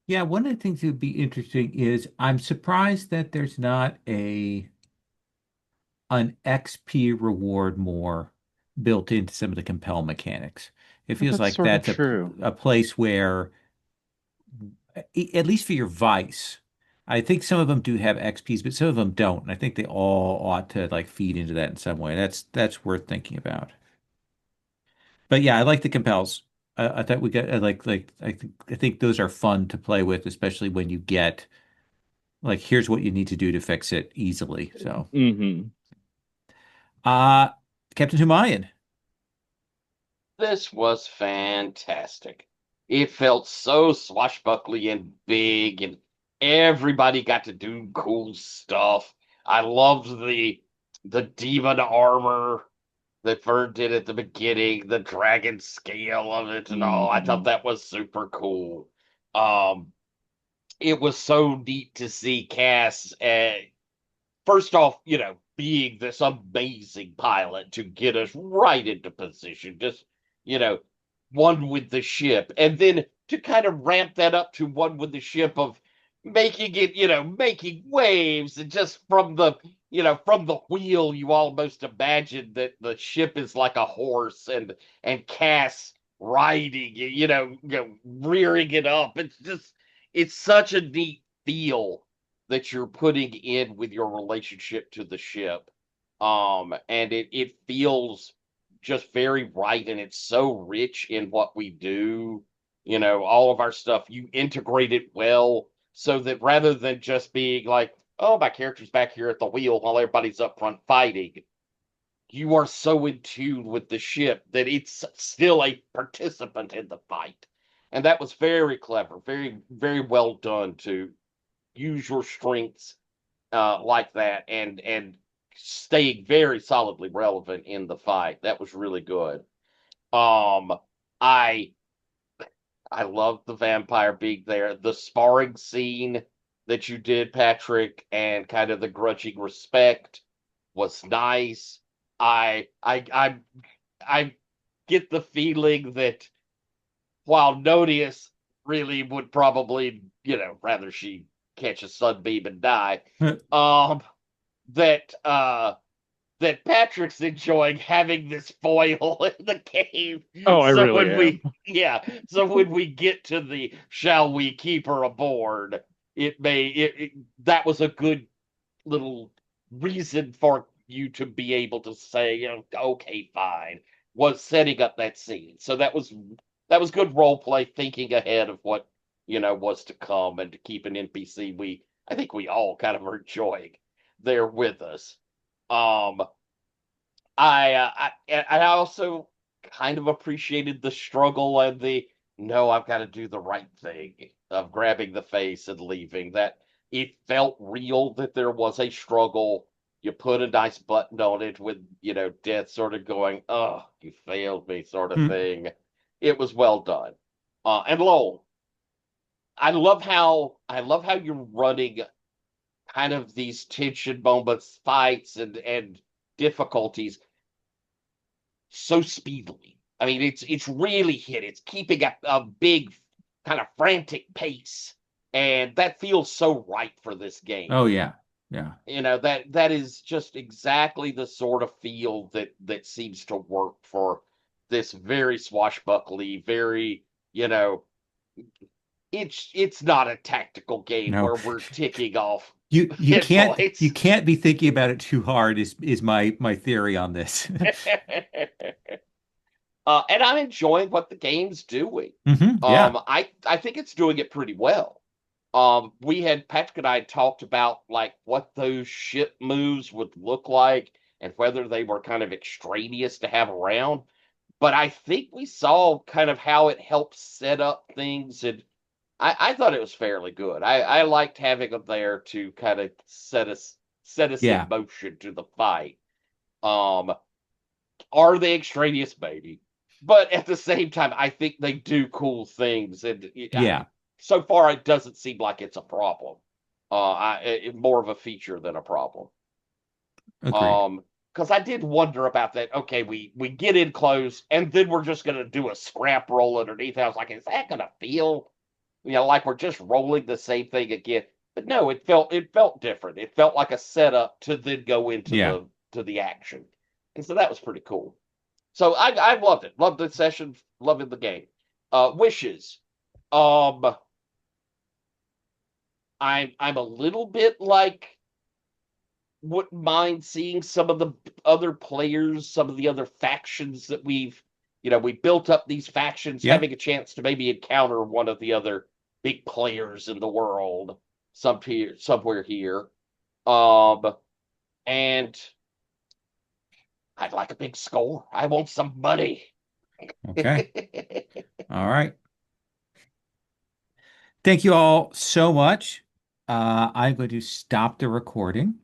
Yeah, one of the things that would be interesting is I'm surprised that there's not an XP reward more built into some of the compel mechanics. It feels That's like sort of that's true. a place where, at least for your vice, I think some of them do have XPs, but some of them don't. And I think they all ought to like feed into that in some way. That's worth thinking about. But yeah, I like the compels. I thought we got I think those are fun to play with, especially when you get like here's what you need to do to fix it easily. So, Hmm. uh Captain Humayan. This was fantastic. It felt so swashbuckly and big, and everybody got to do cool stuff. I loved the demon armor that Vern did at the beginning, the dragon scale of it and all. I thought Hmm. that was super cool. Um, it was so neat to see Cass. First off, being this amazing pilot to get us right into position, just, you know, one with the ship. And then to kind of ramp that up to one with the ship of making it, making waves and just from the wheel, you almost imagine that the ship is like a horse and Cass riding, rearing it up. It's such a neat feel that you're putting in with your relationship to the ship. And it feels just very right, and it's so rich in what we do. All of our stuff, you integrate it well so that rather than just being like, oh, my character's back here at the wheel while everybody's up front fighting, you are so in tune with the ship that it's still a participant in the fight. And that was very clever, very, very well done to use your strengths like that and staying very solidly relevant in the fight. That was really good. Um, I I love the vampire being there. The sparring scene that you did, Patrick, and kind of the grudging respect was nice. I get the feeling that while Nonius really would probably, rather she catch a sunbeam and die, um, that that Patrick's enjoying having this foil in the game. Oh, I So really when am. we get to the shall we keep her aboard, that was a good little reason for you to be able to say, okay, fine, was setting up that scene. So that was good role play, thinking ahead of what was to come, and to keep an NPC I think we all kind of are enjoying there with us. Um, I also kind of appreciated the struggle and the no, I've got to do the right thing of grabbing the face and leaving. That it felt real that there was a struggle. You put a nice button on it with, death sort of going, oh, you failed me, sort of Hmm. thing. It was well done. And Lowell, I love how you're running kind of these tension moments, fights, and difficulties so speedily. I mean, it's really hit. It's keeping a big kind of frantic pace, and that feels so right for this game. Oh yeah. Yeah. That is just exactly the sort of feel that seems to work for this very swashbuckly, very, you know, it's not a tactical game No. where we're ticking off You hit can't points. be thinking about it too hard is my theory on this. And I'm enjoying what the game's doing. Yeah. I think it's doing it pretty well. Patrick and I had talked about like what those ship moves would look like and whether they were kind of extraneous to have around. But I think we saw kind of how it helps set up things, and I thought it was fairly good. I liked having them there to kind of set us in Yeah. motion to the fight. Um, are they extraneous? Maybe. But at the same time, I think they do cool things, and Yeah. so far it doesn't seem like it's a problem. More of a feature than a problem. Agreed. Because I did wonder about that. Okay, we get in close, and then we're just gonna do a scrap roll underneath. I was like, is that gonna feel, like we're just rolling the same thing again? But no, it felt different. It felt like a setup to then go into Yeah. the action, and so that was pretty cool. So I loved it. Loved the session. Loving the game. Wishes. Um, I'm a little bit like wouldn't mind seeing some of the other players, some of the other factions that we built up these factions, Yeah. having a chance to maybe encounter one of the other big players in the world somewhere here. Um, and I'd like a big score. I want some money. Okay. All right. Thank you all so much. I'm going to stop the recording.